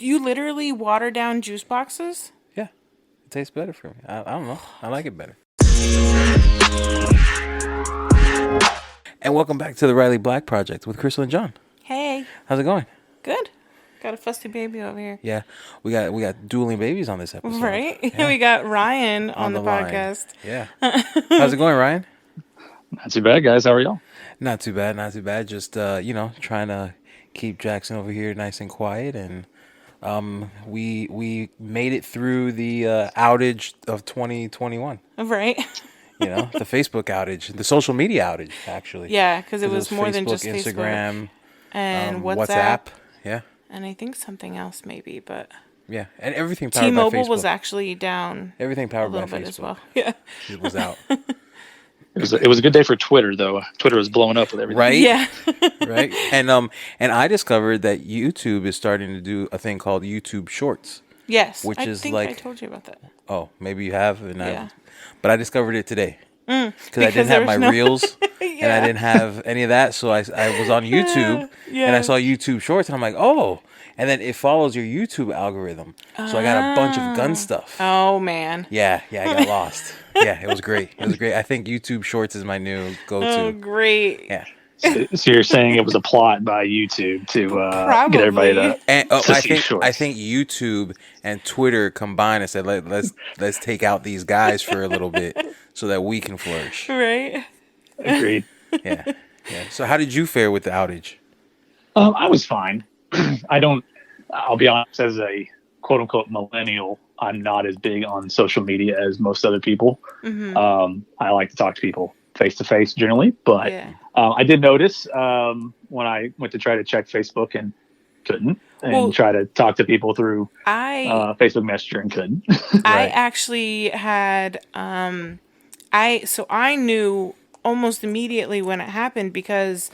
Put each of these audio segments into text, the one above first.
you literally water down juice boxes? Yeah, it tastes better for me. I don't know. I like it better. And welcome back to the Riley Black Project with Crystal and John. Hey. How's it going? Good. Got a fusty baby over here. Yeah, we got dueling babies on this episode. Right? Yeah. We got Ryan on the line. podcast. Yeah. How's it going, Ryan? Not too bad, guys. How are y'all? Not too bad. Not too bad. Just trying to keep Jackson over here nice and quiet, and we made it through the outage of 2021. Right. The Facebook outage, the social media outage, actually. Yeah, because it was more Facebook, than just Instagram, Facebook. And WhatsApp. Yeah. And I think something else maybe, but... Yeah, and everything powered by Facebook. T-Mobile was actually down everything powered a little by bit Facebook as well. Yeah. It was out. It was a good day for Twitter, though. Twitter was blowing up with everything. Right? Yeah. Right? And I discovered that YouTube is starting to do a thing called YouTube Shorts. Yes. Which is think like... I told you about that. Oh, maybe you have. Yeah. But I discovered it today. Because I Because didn't have there my was reels, Yeah. and I didn't have any of that. So I was on YouTube, and I saw YouTube Shorts, and I'm like, oh. And then it follows your YouTube algorithm. So I got a bunch of gun stuff. Oh, man. Yeah, I got lost. Yeah, it was great. It was great. I think YouTube Shorts is my new go-to. Oh, great. Yeah. So you're saying it was a plot by YouTube to Probably. get everybody to And see shorts. I think YouTube and Twitter combined and said, let's take out these guys for a little bit so that we can flourish. Right. Agreed. Yeah. So how did you fare with the outage? I was fine. I'll be honest, as a quote unquote millennial, I'm not as big on social media as most other people. Mm-hmm. I like to talk to people face to face generally, but Yeah. I did notice when I went to try to check Facebook and couldn't, and try to talk to people through Facebook Messenger and couldn't. I actually had I knew almost immediately when it happened because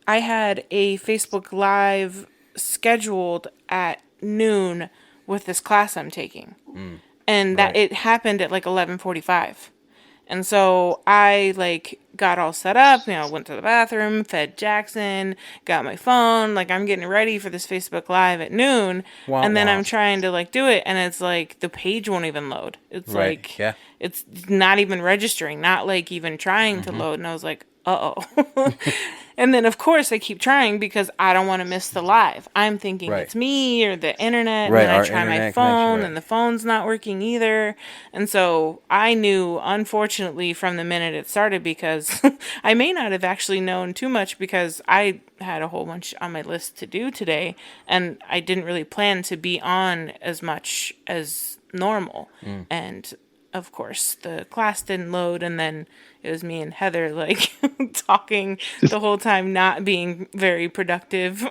I had a Facebook Live scheduled at noon with this class I'm taking. And that it happened at like 11:45. And so I got all set up, went to the bathroom, fed Jackson, got my phone, I'm getting ready for this Facebook Live at noon. And then I'm trying to do it, and it's the page won't even load. It's it's not even registering, not even trying to load. And I was like, uh-oh. And then, of course, I keep trying because I don't want to miss the live. I'm thinking it's me or the internet. Right, and then I try my phone, and the phone's not working either. And so I knew, unfortunately, from the minute it started, because I may not have actually known too much because I had a whole bunch on my list to do today, and I didn't really plan to be on as much as normal. And of course, the class didn't load, and then it was me and Heather talking the whole time, not being very productive.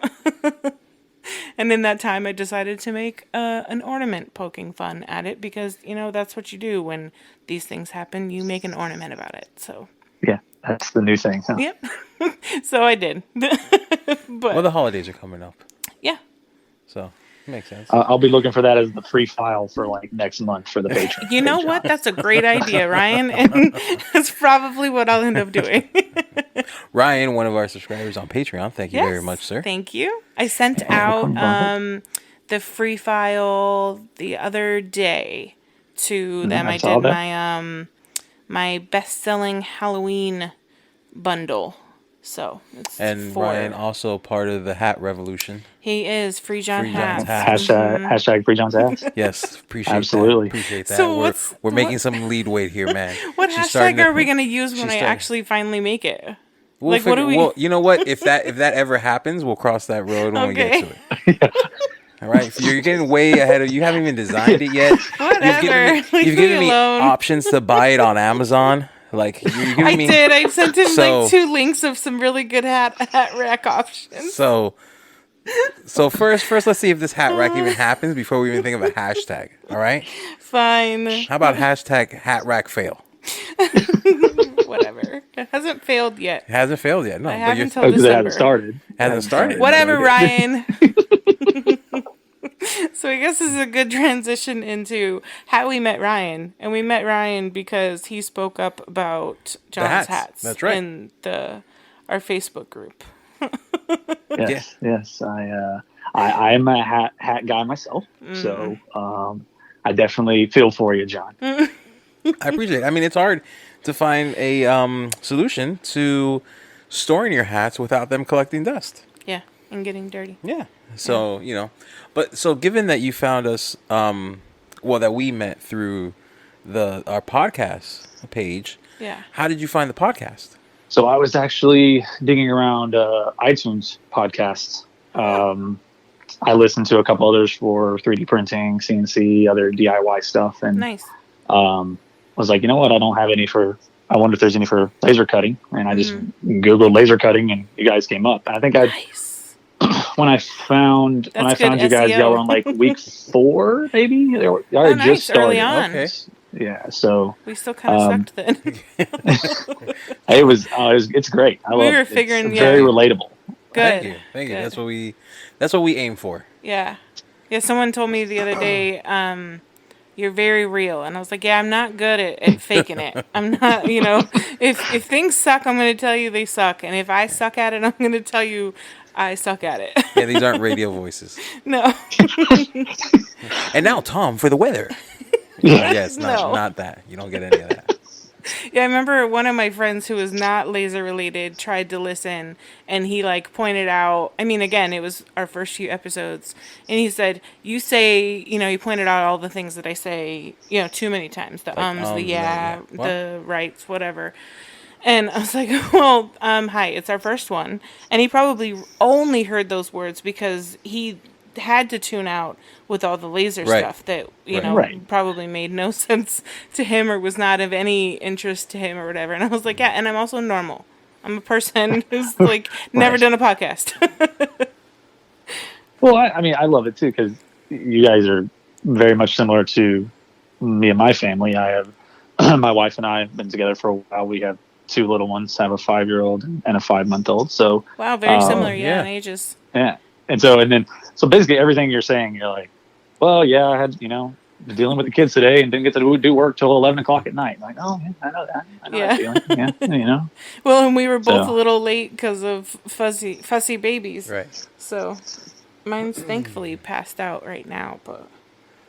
And in that time, I decided to make an ornament poking fun at it because, that's what you do when these things happen. You make an ornament about it. So Yeah, that's the new thing. Huh? Yep. So I did. But the holidays are coming up. Yeah. So makes sense. I'll be looking for that as the free file for next month for the Patreon. You know what? That's a great idea, Ryan. And that's probably what I'll end up doing. Ryan, one of our subscribers on Patreon. Thank you very much, sir. Thank you. I sent out the free file the other day to them. I did my best-selling Halloween bundle. So it's Ryan also part of the hat revolution. He is Free John Hats. Hashtag Free John's hats. Yes, appreciate Absolutely. that. Appreciate that. So we're making some lead weight here, man. What hashtag are we going to use when I actually finally make it? What do we? Well, you know what? If that ever happens, we'll cross that road when we get to it. All right, so you're getting way ahead of. You haven't even designed it yet. Whatever. You've given me options to buy it on Amazon. I did. I sent him 2 links of some really good hat rack options. So first, let's see if this hat rack even happens before we even think of a hashtag. All right. Fine. How about hashtag hat rack fail? Whatever. It hasn't failed yet. It hasn't failed yet. No, I haven't until December. It hasn't started. Hasn't started. Whatever, Ryan. So I guess this is a good transition into how we met Ryan. And we met Ryan because he spoke up about John's hats. That's right. In our Facebook group. Yes. I'm a hat guy myself, so I definitely feel for you, John. I appreciate it. I mean, it's hard to find a solution to storing your hats without them collecting dust. Yeah, and getting dirty. Yeah. So, but so given that you found us, that we met through our podcast page. Yeah. How did you find the podcast? So I was actually digging around iTunes podcasts. I listened to a couple others for 3D printing, CNC, other DIY stuff, and nice. Was like, you know what? I don't have any for. I wonder if there's any for laser cutting, and I just Googled laser cutting, and you guys came up. And I think when I found you guys, y'all were on like week 4, maybe. Y'all had just started. Early on. Okay. Yeah, so we still kind of sucked then. It's great. I love it. It's very relatable. Good. Thank you. Good. That's what we aim for. Yeah. Someone told me the other day, you're very real, and I was like, yeah, I'm not good at faking it. I'm not, if things suck, I'm going to tell you they suck, and if I suck at it, I'm going to tell you I suck at it. Yeah, these aren't radio voices. No. And now, Tom, for the weather. Yes, not that. You don't get any of that. Yeah, I remember one of my friends who was not laser related tried to listen, and he pointed out, I mean, again, it was our first few episodes, and he said, you say, he pointed out all the things that I say, too many times, the the rights, whatever. And I was like, well, hi, it's our first one. And he probably only heard those words because he had to tune out with all the laser stuff that, probably made no sense to him or was not of any interest to him or whatever. And I was like, yeah, and I'm also normal. I'm a person who's never done a podcast. Well, I love it too, because you guys are very much similar to me and my family. I have, my wife and I have been together for a while. We have 2 little ones. I have a 5-year-old and a 5-month-old. So wow, very similar, in ages. Yeah. And so basically everything you're saying, you're like, well, yeah, I had, dealing with the kids today and didn't get to do work till 11 o'clock at night. I'm like, oh, yeah, I know that. I know that feeling. Yeah, Well, and we were both a little late because of fussy babies. Right. So mine's thankfully passed out right now, but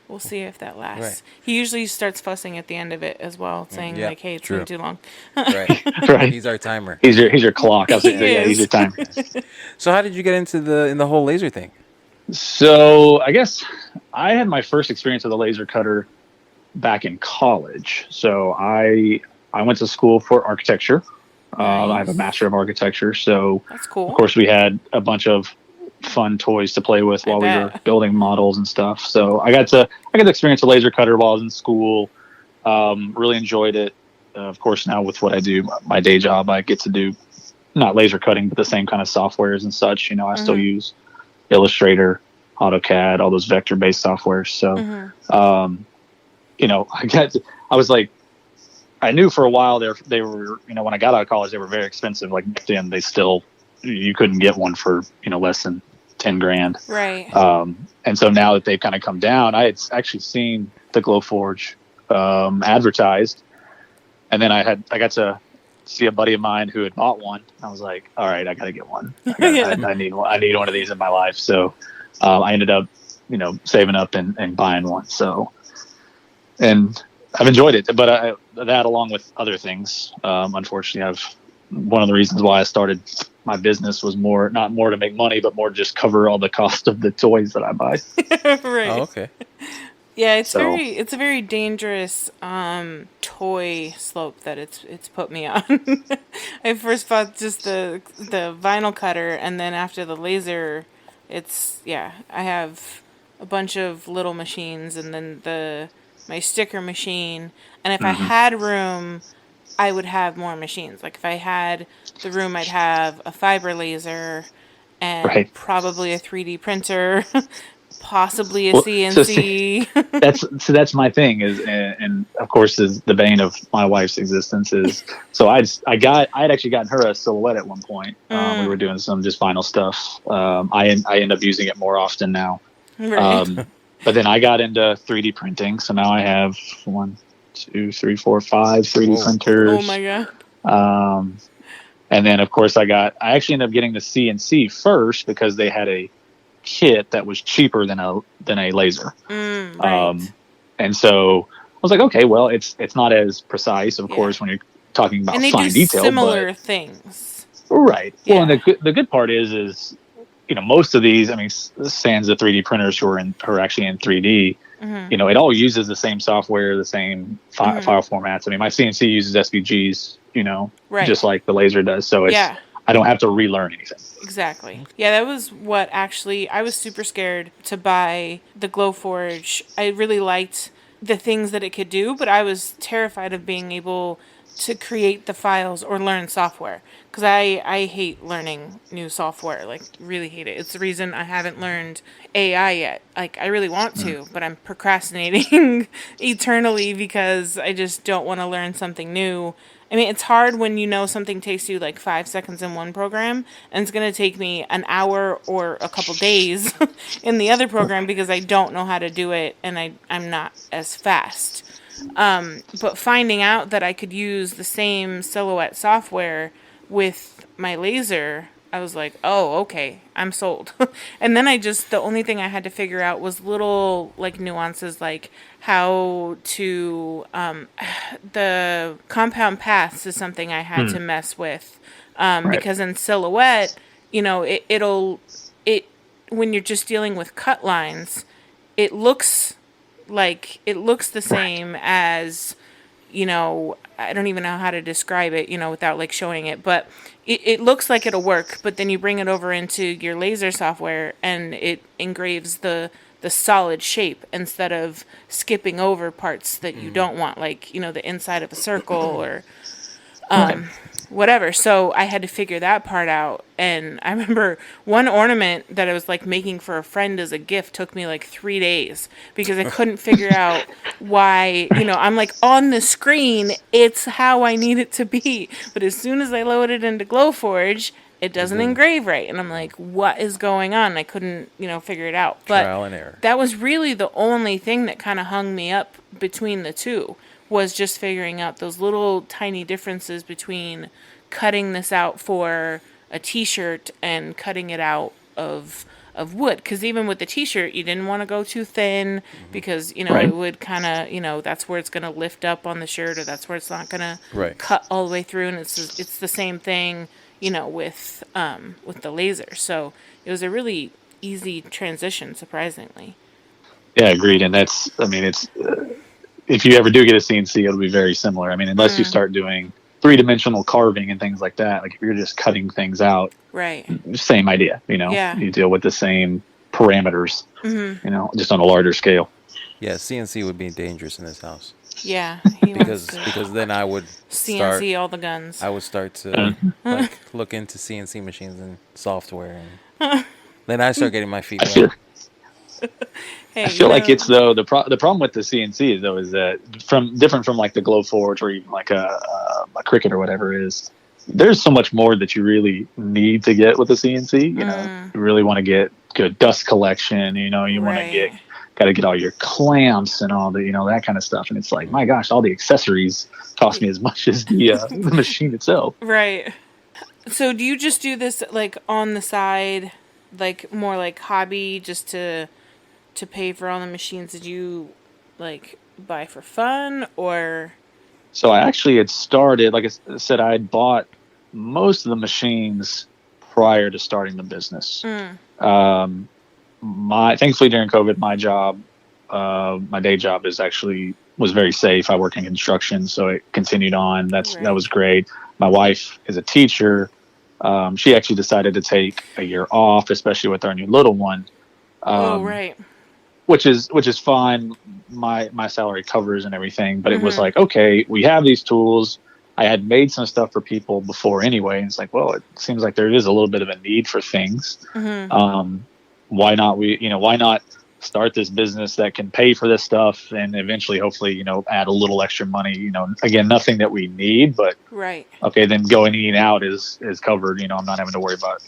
we'll see if that lasts. Right. He usually starts fussing at the end of it as well, saying hey, it's been too long. Right. He's our timer. He's your clock. I was like, he's your timer. So how did you get into the whole laser thing? So I guess I had my first experience with a laser cutter back in college. So I went to school for architecture. Nice. I have a Master of Architecture. So that's cool. Of course, we had a bunch of fun toys to play with while we were building models and stuff. So I got to experience a laser cutter while I was in school. Really enjoyed it. Of course, now with what I do, my day job, I get to do not laser cutting, but the same kind of softwares and such. I still use Illustrator, AutoCAD, all those vector-based softwares. So, I was like, I knew for a while they were, when I got out of college, they were very expensive. Like back then, you couldn't get one for, less than 10 grand. Right. And so now that they've kind of come down, I had actually seen the Glowforge advertised, and then I got to see a buddy of mine who had bought one. I was like, all right, I got to get one. I need one of these in my life. So I ended up, saving up and buying one. So, and I've enjoyed it, but that along with other things, unfortunately, one of the reasons why I started my business was not more to make money, but more to just cover all the cost of the toys that I buy. Right. Oh, okay. Yeah, it's a very dangerous toy slope that it's put me on. I first bought just the vinyl cutter, and then after the laser, I have a bunch of little machines, and then my sticker machine, and if I had room, I would have more machines. Like if I had the room, I'd have a fiber laser and probably a 3D printer. Possibly a CNC. So that's my thing and of course is the bane of my wife's existence is. So I'd actually gotten her a Silhouette at one point. We were doing some just vinyl stuff. I end up using it more often now. Right. But then I got into 3D printing, so now I have 1, 2, 3, 4, 5 3D printers. Oh my god. And then of course I actually ended up getting the CNC first because they had a kit that was cheaper than a laser. Right. And so I was like, okay, well, it's not as precise, of Yeah. course, when you're talking about And they do fine detail, similar but things. right. Yeah. Well, and the good part is most of these, I mean, sans the 3D printers who are actually in 3D, it all uses the same software, the same file formats. I mean, my CNC uses SVGs, Right. just like the laser does. So Yeah. I don't have to relearn anything. Exactly. Yeah, that was what actually, I was super scared to buy the Glowforge. I really liked the things that it could do, but I was terrified of being able to create the files or learn software. Because I hate learning new software, like, really hate it. It's the reason I haven't learned AI yet. Like, I really want to, but I'm procrastinating eternally because I just don't want to learn something new. I mean, it's hard when you know something takes you like 5 seconds in one program, and it's going to take me an hour or a couple days in the other program because I don't know how to do it and I'm not as fast. But finding out that I could use the same Silhouette software with my laser, I was like, oh, okay, I'm sold. And then the only thing I had to figure out was little like nuances, like how to, the compound paths is something I had to mess with. Because in Silhouette, when you're just dealing with cut lines, it looks the same as, I don't even know how to describe it, without like showing it, but it looks like it'll work, but then you bring it over into your laser software and it engraves the solid shape instead of skipping over parts that you don't want, like, the inside of a circle or whatever. So I had to figure that part out. And I remember one ornament that I was like making for a friend as a gift took me like 3 days because I couldn't figure out why, I'm like, on the screen, it's how I need it to be. But as soon as I load it into Glowforge, it doesn't engrave right. And I'm like, what is going on? I couldn't, figure it out. But Trial and error. that was really the only thing that kind of hung me up between the two, was just figuring out those little tiny differences between cutting this out for a t-shirt and cutting it out of wood. Because even with the t-shirt, you didn't want to go too thin because, Right. it would kind of, that's where it's going to lift up on the shirt, or that's where it's not going to cut all the way through. And it's the same thing, with the laser. So it was a really easy transition, surprisingly. Yeah, agreed. And it's if you ever do get a CNC, it'll be very similar. I mean, unless you start doing 3-dimensional carving and things like that, like if you're just cutting things out, Right. same idea, Yeah. you deal with the same parameters, just on a larger scale. Yeah, CNC would be dangerous in this house Yeah. because then I would start CNC all the guns. I would start to like look into CNC machines and software, and then I start getting my feet wet. Hey, I feel like it's though the problem with the CNC though is that different from like the Glowforge or even like a Cricut or whatever is, there's so much more that you really need to get with the CNC. You really want to get good dust collection. You want to got to get all your clamps and all the that kind of stuff. And it's like, my gosh, all the accessories cost me as much as the machine itself. Right. So do you just do this like on the side, like more like hobby, just to pay for all the machines that you like buy for fun, or? So I actually had started, like I said, I had bought most of the machines prior to starting the business. Thankfully during COVID, my job, my day job was very safe. I work in construction, so it continued on. That was great. My wife is a teacher. She actually decided to take a year off, especially with our new little one. Which is fine. My salary covers and everything, but it was like, okay, we have these tools. I had made some stuff for people before anyway, and it's like, well, it seems like there is a little bit of a need for things. Why not start this business that can pay for this stuff and eventually, hopefully, add a little extra money. Again, nothing that we need, but okay, then going in and out is covered. I'm not having to worry about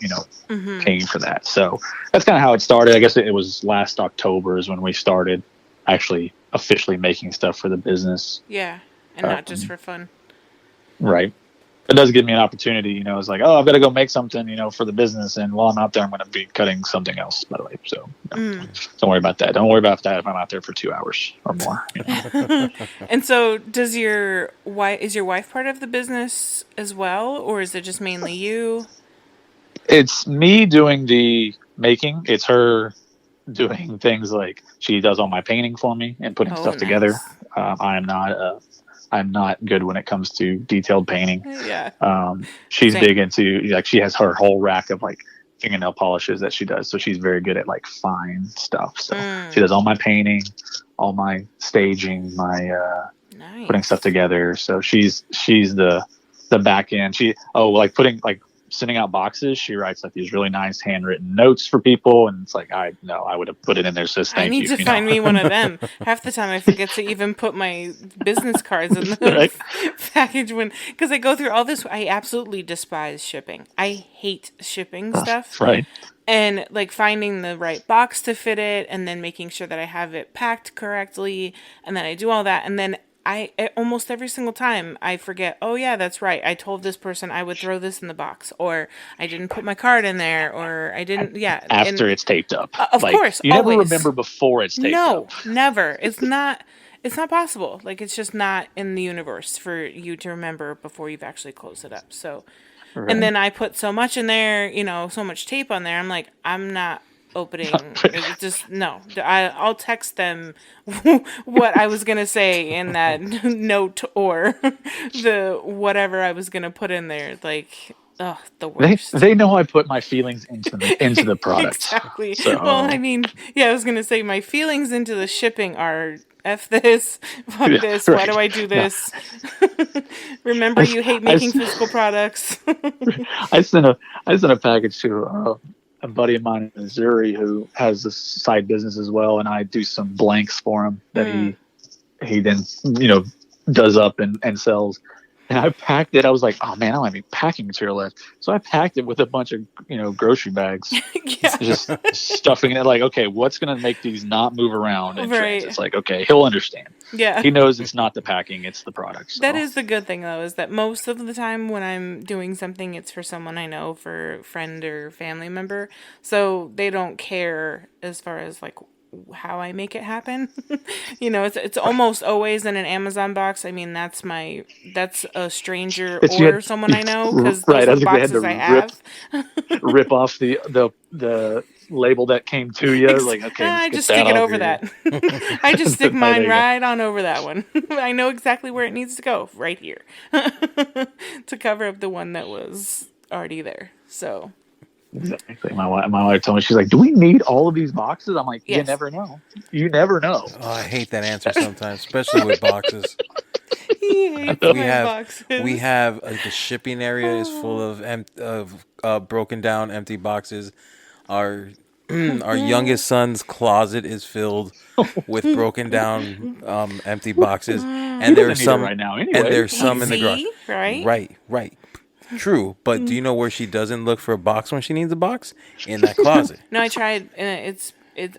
paying for that. So that's kind of how it started. I guess it was last October is when we started actually officially making stuff for the business. Yeah, and not just for fun. Right. it does give me an opportunity. It's like, oh, I've got to go make something, for the business, and while I'm out there, I'm going to be cutting something else. By the way, so don't worry about that. Don't worry about that if I'm out there for 2 hours or more. And so, is your wife part of the business as well, or is it just mainly you? It's me doing the making. It's her doing things like she does all my painting for me and putting Oh, stuff together. nice. I'm not good when it comes to detailed painting. Yeah. She's Same. big into, like, she has her whole rack of like fingernail polishes that she does. So she's very good at like fine stuff. So she does all my painting, all my staging, my Nice. putting stuff together. So she's the back end. Sending out boxes. She writes like these really nice handwritten notes for people, and it's like, I would have put it in there. Says thank you. I need to find me one of them. Half the time I forget to even put my business cards in the Right. package because I go through all this. I absolutely despise shipping. I hate shipping stuff. Right. And like finding the right box to fit it, and then making sure that I have it packed correctly, and then I do all that, and then almost every single time I forget, oh yeah, that's right, I told this person I would throw this in the box, or I didn't put my card in there, or I didn't, After it's taped up. Of course, you never always. remember before it's taped up. No, never. It's not possible. Like, it's just not in the universe for you to remember before you've actually closed it up. So, Right. and then I put so much in there, so much tape on there. I'm like, I'm not opening. It's just, no. I'll text them what I was going to say in that note, or the whatever I was going to put in there. Like, oh, the worst. They know I put my feelings into the product. Exactly. So. Well, I mean, I was gonna say my feelings into the shipping are F this, fuck this, why do I do this? Remember, you hate making physical products. I sent a package to a buddy of mine in Missouri who has a side business as well, and I do some blanks for him that he then does up and sells. And I packed it. I was like, oh man, I don't have any packing material left. So I packed it with a bunch of, grocery bags. Just stuffing it. Like, okay, what's going to make these not move around in transit? It's like, okay, he'll understand. Yeah. He knows it's not the packing, it's the product. So. That is the good thing, though, is that most of the time when I'm doing something, it's for someone I know, for a friend or family member. So they don't care as far as like how I make it happen. It's almost always in an Amazon box. I mean, that's a stranger or someone I know, because those are the boxes I have. Rip off the label that came to you. Like, okay, I just stick it over that. I just stick mine right on over that one. I know exactly where it needs to go, right here, to cover up the one that was already there. So. Exactly. My wife told me, she's like, do we need all of these boxes? I'm like, yes. You never know. You never know. Oh, I hate that answer sometimes, especially with boxes. We have the shipping area is full of broken down empty boxes. Our youngest son's closet is filled with broken down empty boxes, and there's some right now anyway. And there's some in the garage. Right. True, but do you know where she doesn't look for a box when she needs a box? In that closet. No, I tried, and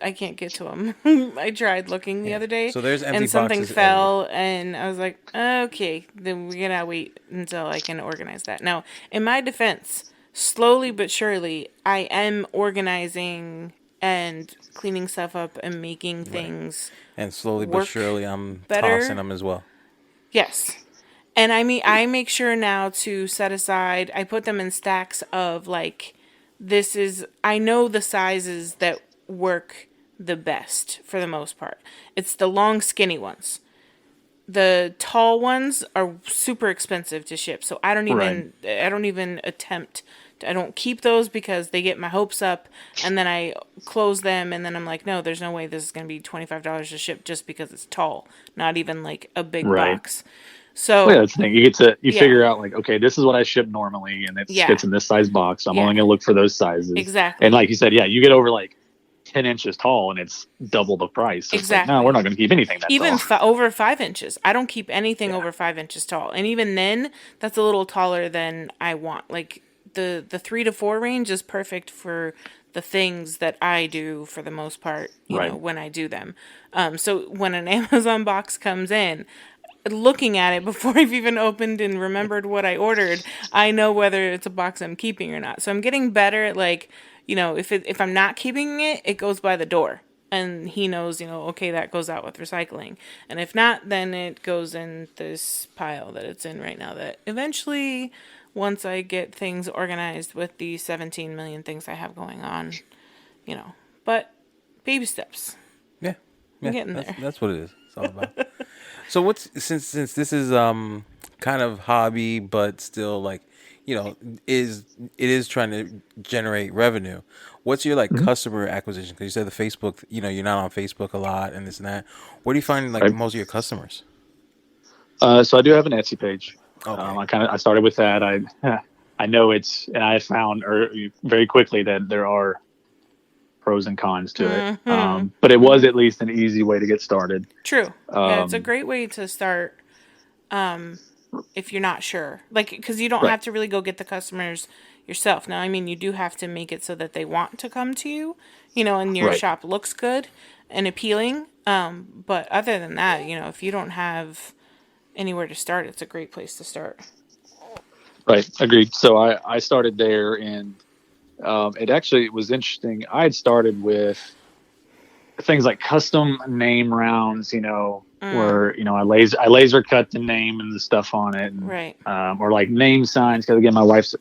I can't get to them. I tried looking the other day, so there's empty and something boxes fell, and I was like, okay, then we're gonna wait until I can organize that. Now, in my defense, slowly but surely, I am organizing and cleaning stuff up and making things. And slowly but surely, I'm better. Tossing them as well. Yes. And I make sure now to set aside, I put them in stacks of like, I know the sizes that work the best for the most part. It's the long, skinny ones. The tall ones are super expensive to ship, so I don't even attempt. I don't keep those because they get my hopes up, and then I close them, and then I'm like, no, there's no way this is going to be $25 to ship just because it's tall, not even like a big box. So that's the thing. You figure out like, okay, this is what I ship normally, and it fits in this size box. I'm only gonna look for those sizes. Exactly. And like you said, you get over like 10 inches tall, and it's double the price. So exactly. Like, no, we're not gonna keep anything that even tall. Over 5 inches. I don't keep anything over 5 inches tall, and even then, that's a little taller than I want. Like the 3 to 4 range is perfect for the things that I do for the most part. You know, when I do them. So when an Amazon box comes in, looking at it before I've even opened and remembered what I ordered, I know whether it's a box I'm keeping or not. So I'm getting better at like, if I'm not keeping it, it goes by the door. And he knows, okay, that goes out with recycling. And if not, then it goes in this pile that it's in right now that eventually, once I get things organized with the 17 million things I have going on, but baby steps. Yeah, I'm getting there. That's what it is. It's all about. So what's since this is kind of hobby, but still like is trying to generate revenue. What's your like customer acquisition? Because you said the Facebook, you're not on Facebook a lot and this and that. Where do you find like Right. most of your customers? So I do have an Etsy page. Okay. I started with that. I know and I found very quickly that there are pros and cons to it. But it was at least an easy way to get started. True. Yeah, it's a great way to start if you're not sure. Like, because you don't Right. have to really go get the customers yourself. Now, I mean, you do have to make it so that they want to come to you, and your Right. shop looks good and appealing. But other than that, if you don't have anywhere to start, it's a great place to start. Right. Agreed. So I started there, and it was interesting. I had started with things like custom name rounds, where I laser cut the name and the stuff on it, and, Right. or like name signs. Because again, my wife's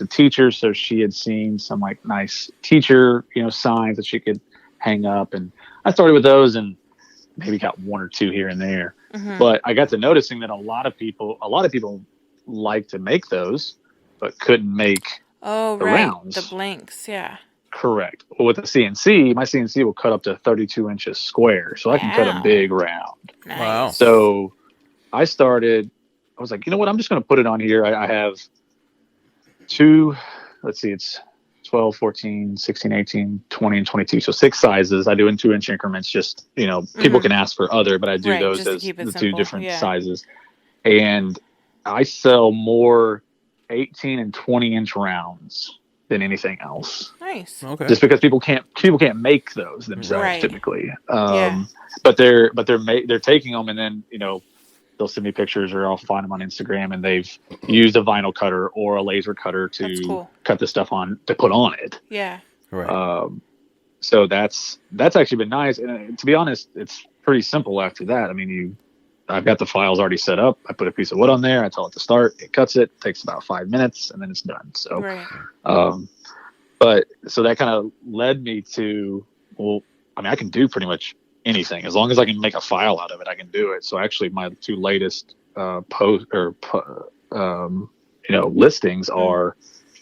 a teacher, so she had seen some like nice teacher signs that she could hang up, and I started with those, and maybe got one or two here and there. But I got to noticing that a lot of people like to make those, but couldn't make Oh, the right. rounds. The blanks, yeah. Correct. Well, with the CNC, my CNC will cut up to 32 inches square, so I can cut a Wow. big round. Nice. Wow. So I was like, you know what? I'm just going to put it on here. I have it's 12, 14, 16, 18, 20, and 22. So 6 sizes. I do in 2-inch increments. Just, people can ask for other, but I do Right, those just to as keep it the 2 simple, different yeah. sizes. And I sell more 18 and 20-inch rounds than anything else. Nice. Okay. Just because people can't make those themselves Right. typically. Yeah. But they're taking them, and then they'll send me pictures, or I'll find them on Instagram, and they've used a vinyl cutter or a laser cutter That's to cool. cut the stuff on to put on it. Yeah. Right. So that's actually been nice. And to be honest, it's pretty simple after that. I mean, I've got the files already set up. I put a piece of wood on there. I tell it to start. It cuts it. Takes about 5 minutes, and then it's done. So, Right. but so that kind of led me to, well, I mean, I can do pretty much anything as long as I can make a file out of it. I can do it. So actually, my 2 latest listings are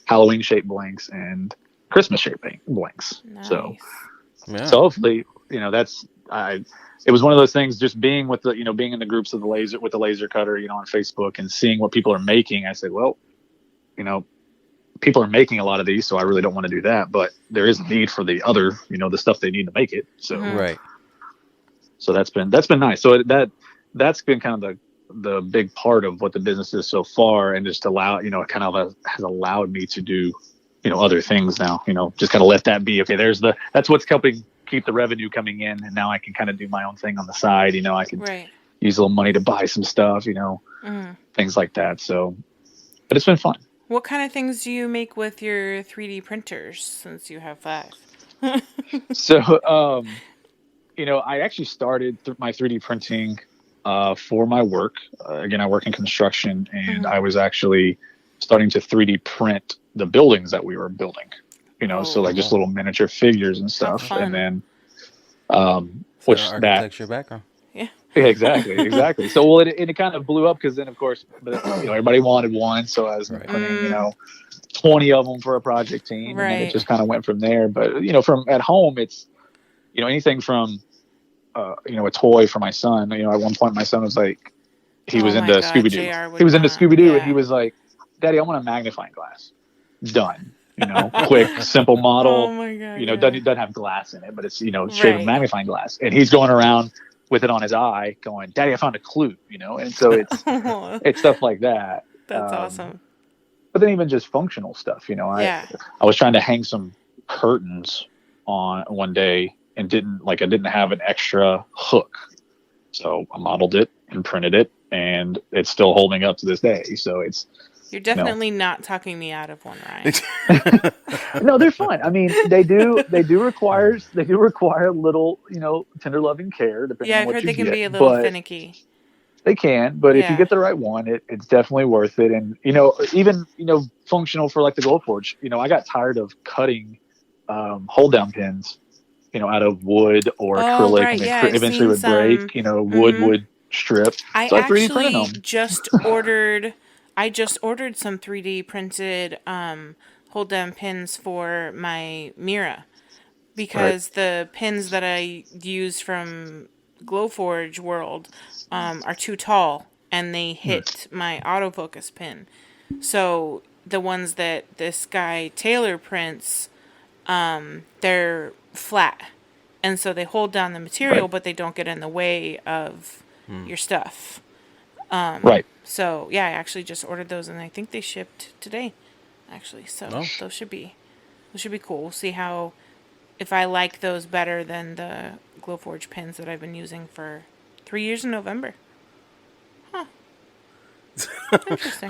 Halloween shaped blanks and Christmas shaped blanks. Nice. So Yeah. so hopefully, it was one of those things, just being with being in the groups of the laser cutter, on Facebook, and seeing what people are making. I said, well, people are making a lot of these, so I really don't want to do that, but there is a need for the other, the stuff they need to make it. So, Right. so that's been nice. So that's been kind of the big part of what the business is so far, and just has allowed me to do, other things now, just kind of let that be. Okay. That's what's helping keep the revenue coming in. And now I can kind of do my own thing on the side. I can Right. use a little money to buy some stuff, things like that. So, but it's been fun. What kind of things do you make with your 3D printers, since you have 5? So, I actually started my 3D printing for my work. Again, I work in construction, and I was actually starting to 3D print the buildings that we were building. So like just little miniature figures and stuff. fun. And then, For architecture background. Yeah. Yeah, exactly. So, well, it kind of blew up, because then, of course, everybody wanted one. So I was printing, 20 of them for a project team. And then it Right. just kind of went from there. But, from at home, it's, anything from, a toy for my son. At one point, my son was like, he was Oh into my God, Scooby-Doo. JR would He was into not, Scooby-Doo, yeah. and he was like, Daddy, I want a magnifying glass. Done. Quick, simple model. Oh my God. Doesn't have glass in it, but it's, straight Right. magnifying glass. And he's going around with it on his eye going, Daddy, I found a clue, and so it's stuff like that. That's awesome. But then even just functional stuff, Yeah. I was trying to hang some curtains on one day, and I didn't have an extra hook. So I modeled it and printed it, and it's still holding up to this day. So it's, You're you know, definitely not talking me out of one, Ryan. no, they're fun. I mean, they do require a little, tender loving care depending Yeah, on I've what heard you they can get, be a little but finicky. they can. But if you Yeah. get the right one, it's definitely worth it. And even functional for like the Gold Forge. I got tired of cutting hold down pins, out of wood or Oh, acrylic, right. and they Yeah, I've eventually seen would break. some. Wood would strip, I so I 3D printed actually them. just ordered. I just ordered some 3D printed hold down pins for my Mira Right. because the pins that I use from Glowforge World are too tall and they hit my autofocus pin. So the ones that this guy Taylor prints, they're flat, and so they hold down the material, Right. but they don't get in the way of your stuff. Right. So yeah, I actually just ordered those, and I think they shipped today. Actually, so Oh. those should be cool. We'll see how if I like those better than the Glowforge pins that I've been using for 3 years in November. Interesting.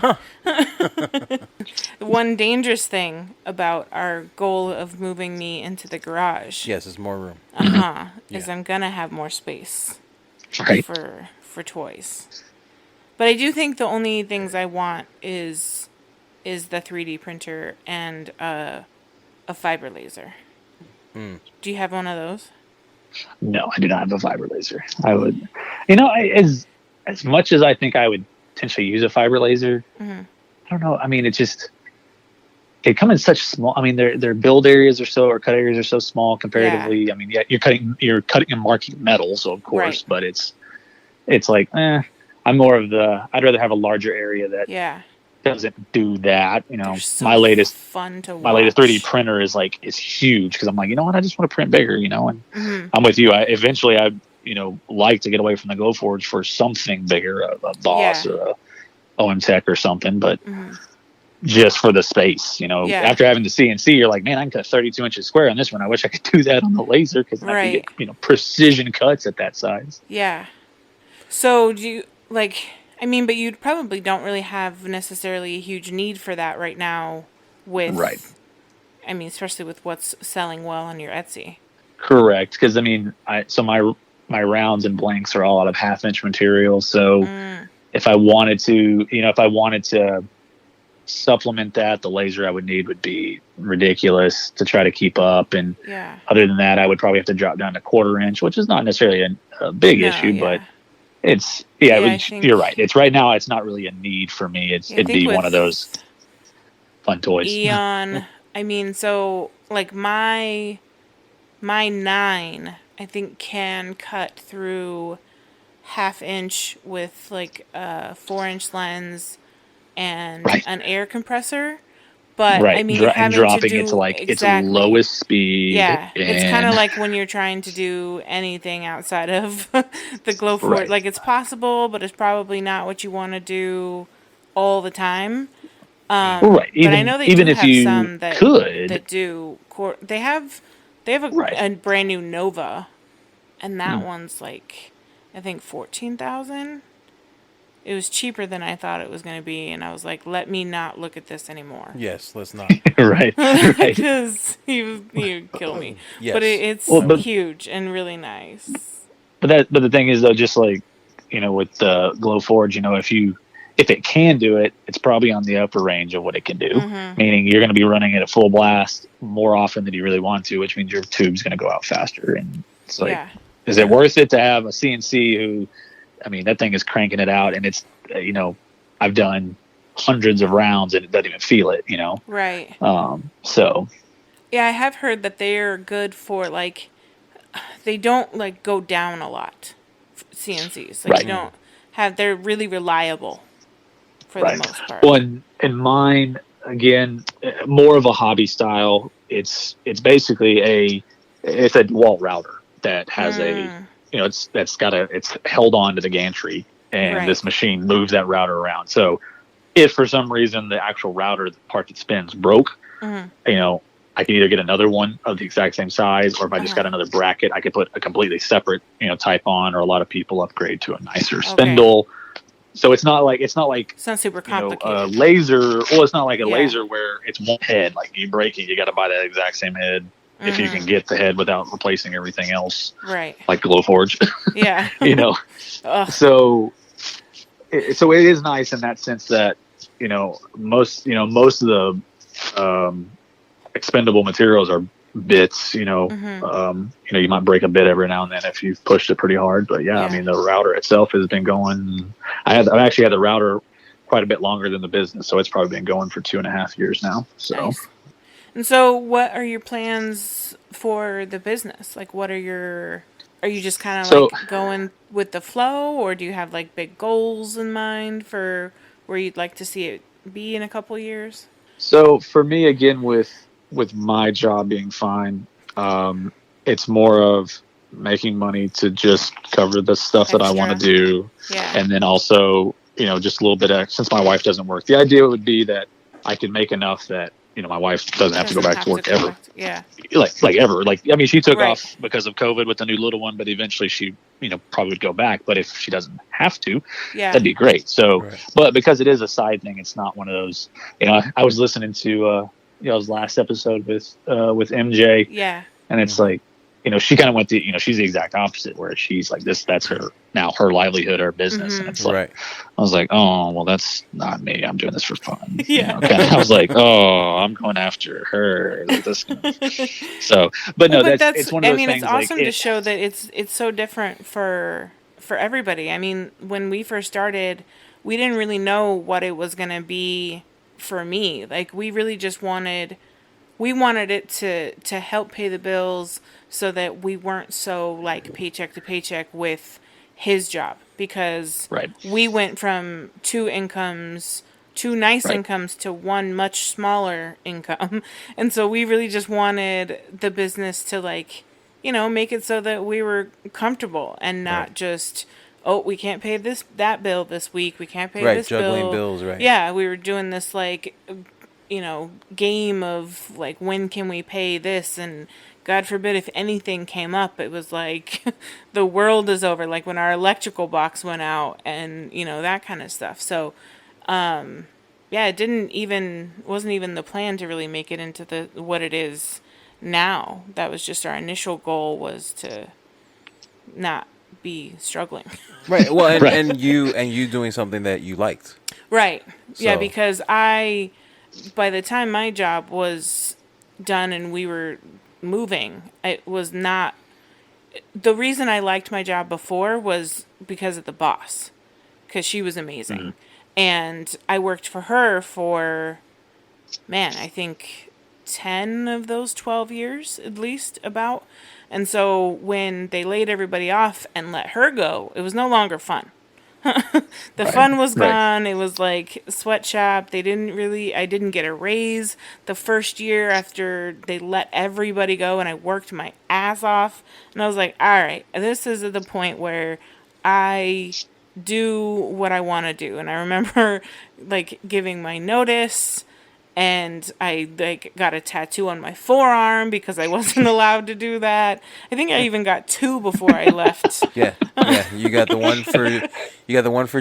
One dangerous thing about our goal of moving me into the garage, Yes, there's more room. is Yeah. I'm gonna have more space Right. for toys. But I do think the only things I want is the 3D printer and a fiber laser. Do you have one of those? No, I do not have a fiber laser. I would, as much as I think I would potentially use a fiber laser, I don't know. I mean, it come in such small. I mean, their build areas or cut areas are so small comparatively. I mean, yeah, you're cutting and marking metal, so of course, Right. but it's like, I'm more of I'd rather have a larger area that Yeah. doesn't do that. They're so My latest fun to my latest 3D watch. printer is huge because I'm like, I just want to print bigger, and I'm with you. I like to get away from the Glowforge for something bigger, a Boss Yeah. or a OM Tech or something, but just for the space, Yeah. after having the CNC, you're like, man, I can cut 32 inches square on this one. I wish I could do that on the laser because I Right. could get, precision cuts at that size. Yeah. So do you like? I mean, but you probably don't really have necessarily a huge need for that right now. With, Right. I mean, especially with what's selling well on your Etsy. Correct. Because my rounds and blanks are all out of 1/2 inch material. So if I wanted to supplement that, the laser I would need would be ridiculous to try to keep up. And Yeah. other than that, I would probably have to drop down to 1/4 inch, which is not necessarily a big No, issue, yeah. but I think you're right. It's right now. It's not really a need for me. I It'd think be one of with those fun toys. Eon, I mean, so like my 9, I think can cut through 1/2 inch with like a 4-inch lens and Right. an air compressor. But Right. I mean, you're And having to dropping it to do like its exactly. lowest speed. Yeah, it's kind of and like when you're trying to do anything outside of the glow for Right. Like it's possible, but it's probably not what you want to do all the time. Right. But I know they Even do if have you some that could. do. They have Right. a brand new Nova, and that Hmm. one's like, I think 14,000. It was cheaper than I thought it was going to be, and I was like, let me not look at this anymore. Yes, let's not. Right. Right. Because he would kill me. Yes. But it's Well, but huge and really nice. but the thing is though, just like with the Glowforge, if it can do it, it's probably on the upper range of what it can do. Meaning you're going to be running at a full blast more often than you really want to, which means your tube's going to go out faster. And it's like, Yeah. is it worth it to have a CNC who, I mean, that thing is cranking it out, and it's I've done hundreds of rounds and it doesn't even feel it. Right. So Yeah, I have heard that they're good for, like, they don't, like, go down a lot, CNCs. Like, Right. you don't have, they're really reliable for right. the most part. Well, and mine again, more of a hobby style. It's basically it's a wall router that has it's held on to the gantry, and Right. this machine moves that router around. So if for some reason the actual router, the part that spins, broke, I can either get another one of the exact same size, or if I just got another bracket, I could put a completely separate, type on. Or a lot of people upgrade to a nicer spindle. So it's not like It's not super a complicated. laser. Well, it's not like a Yeah. laser where it's one head. Like you break it, you got to buy that exact same head if you can get the head without replacing everything else, Right. like Glowforge. Yeah. Ugh. So it is nice in that sense that most of the expendable materials are bits. You might break a bit every now and then if you've pushed it pretty hard. But yeah, I mean the router itself has been going. I've actually had the router quite a bit longer than the business, so it's probably been going for 2.5 years now. So. Nice. And so, what are your plans for the business? Like, what are your? Are you just kind of like going with the flow, or do you have like big goals in mind for where you'd like to see it be in a couple years? So for me, again, with my job being fine, it's more of making money to just cover the stuff that I want to do, and then also just a little bit since my wife doesn't work. The idea would be that I can make enough that my wife doesn't have to go back to work ever. Like ever. Like I mean, she took off because of COVID with the new little one, but eventually she probably would go back. But if she doesn't have to, that'd be great. So, but because it is a side thing, it's not one of those. I was listening to his last episode with MJ, and it's like she kind of went to she's the exact opposite, where she's like that's her livelihood, her business, and it's like I was like, oh well, that's not me. I'm doing this for fun. I was like, oh, I'm going after her. So, but no, it's one of those things. It's awesome to show that it's so different for everybody. I mean, when we first started, we didn't really know what it was gonna be for me. Like we really just wanted it to help pay the bills so that we weren't so like paycheck to paycheck with his job, because we went from two nice incomes to one much smaller income. And so we really just wanted the business to like, make it so that we were comfortable and not just, oh, we can't pay that bill this week. We can't pay this juggling bill. bills, right. Yeah, we were doing this like game of like, when can we pay this? And God forbid if anything came up, it was like the world is over. Like when our electrical box went out and that kind of stuff. So it wasn't even the plan to really make it into what it is now. That was just our initial goal, was to not be struggling. Right. Well, and you doing something that you liked. Right. So. Yeah, because by the time my job was done and we were moving, it was not. The reason I liked my job before was because of the boss, because she was amazing. And I worked for her for, I think 10 of those 12 years at least, about. And so when they laid everybody off and let her go, it was no longer fun. The fun was gone. It was like sweatshop. I didn't get a raise the first year after they let everybody go, and I worked my ass off. And I was like, all right, this is at the point where I do what I want to do. And I remember like giving my notice, and I like got a tattoo on my forearm because I wasn't allowed to do that. I think I even got 2 before I left. Yeah. You got the one for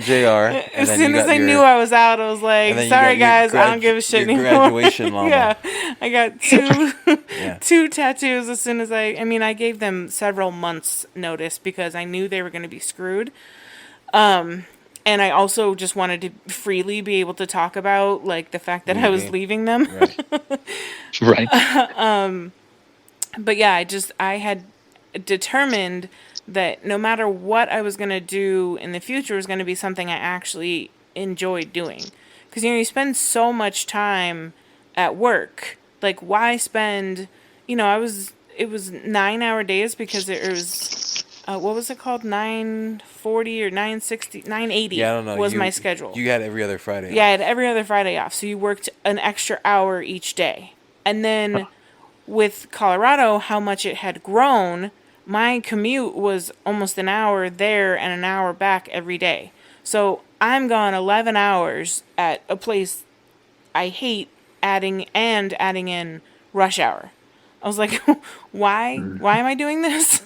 JR. And as soon as I knew I was out, I was like, sorry guys, I don't give a shit anymore. Graduation llama. Yeah. I got 2 tattoos as soon as I gave them several months notice because I knew they were going to be screwed. And I also just wanted to freely be able to talk about like the fact that I was leaving them. Right. But yeah, I had determined that no matter what I was going to do in the future was going to be something I actually enjoyed doing. Because, you spend so much time at work. Like, why spend, it was 9-hour days because it was, what was it called? 940 or 960, 980 was my schedule. You had every other Friday off. Yeah, I had every other Friday off. So you worked an extra hour each day. And then with Colorado, how much it had grown, my commute was almost an hour there and an hour back every day. So I'm gone 11 hours at a place I hate, adding in rush hour. I was like, why? Why am I doing this?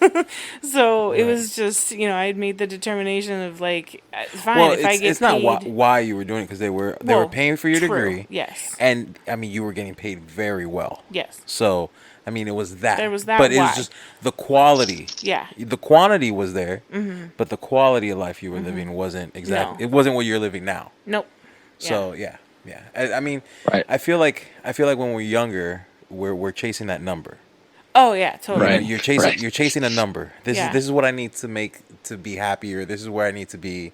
So it was just, I had made the determination of like, fine, Well, if I get it's not paid. why you were doing it, because they were Well, paying for your true, degree. yes. And I mean, you were getting paid very well. Yes. So I mean, it was that. There was that but it why. was just the quality. Yeah. The quantity was there, but the quality of life you were living wasn't exactly. No. It wasn't what you're living now. Nope. So yeah. I mean, Right. I feel like when we're younger, we're chasing that number. Oh yeah, totally. Right. You're chasing a number. This Yeah. is what I need to make to be happy, or this is where I need to be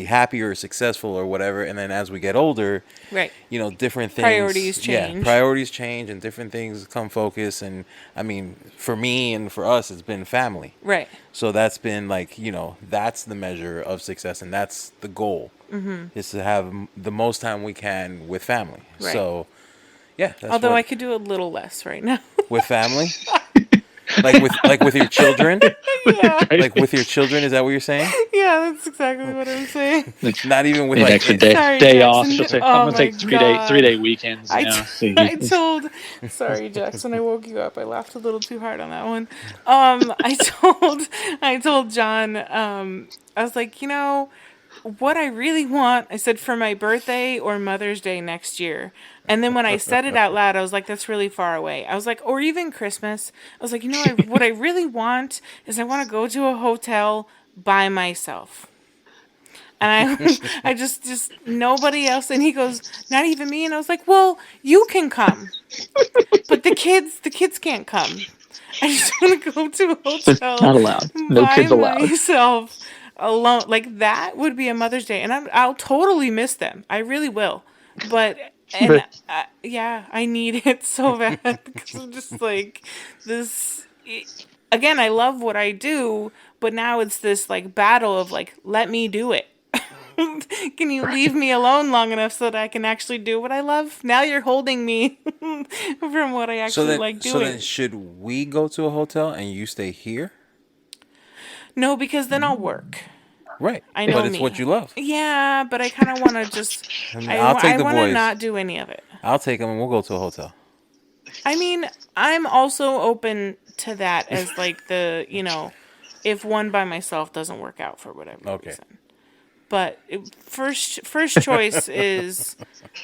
happy or successful or whatever. And then as we get older, Right. Different things. Priorities change. Yeah, priorities change, and different things come focus. And I mean, for me and for us, it's been family. Right. So that's been like, that's the measure of success, and that's the goal. Is to have the most time we can with family. Right. So yeah. That's Although I could do a little less right now. with family. Like with your children, Yeah. like with your children, is that what you're saying? Yeah, that's exactly what I'm saying. Not even with An like extra day, Sorry, day Jackson. off. She'll say, Oh I'm gonna my take God. 3-day weekends. I told, sorry, Jackson, I woke you up. I laughed a little too hard on that one. I told John, I was like, what I really want, I said for my birthday or Mother's Day next year. And then when I said it out loud, I was like, that's really far away. I was like, or even Christmas. I was like, what I really want is I want to go to a hotel by myself. And I just nobody else. And he goes, not even me. And I was like, well, you can come, but the kids can't come. I just want to go to a hotel. Not allowed. No by kids allowed. myself alone. Like that would be a Mother's Day, and I'll totally miss them. I really will. But I need it so bad because I'm just like this. Again, I love what I do, but now it's this like battle of like, let me do it. Can you leave me alone long enough so that I can actually do what I love? Now you're holding me from what I actually like doing. So then, should we go to a hotel and you stay here? No, because then I'll work. Right. I know but it's me. what you love. Yeah, but I kind of want to just. I'll take the want to boys. not do any of it. I'll take them and we'll go to a hotel. I mean, I'm also open to that as like the if one by myself doesn't work out for whatever reason. But first choice is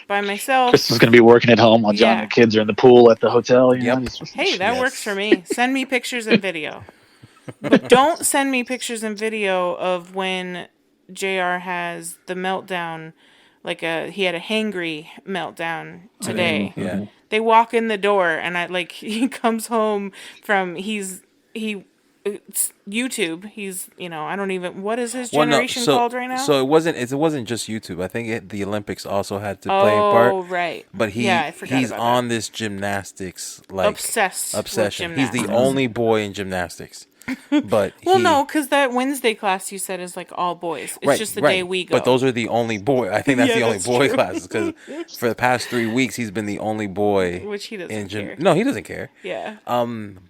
by myself. Chris is going to be working at home while John and the kids are in the pool at the hotel. Hey, that works for me. Send me pictures and video. But don't send me pictures and video of when JR has the meltdown. Like he had a hangry meltdown today. Yeah. They walk in the door and he comes home from it's YouTube. He's I don't even, what is his generation called right now? So it wasn't just YouTube. I think the Olympics also had to play a part. Oh, right. But he's on this gymnastics obsession. He's the only boy in gymnastics. But no, because that Wednesday class you said is like all boys. It's just the day we go. But those are the only boy. I think that's the only boy true. classes because for the past 3 weeks he's been the only boy. Which he doesn't care. No, he doesn't care. Yeah.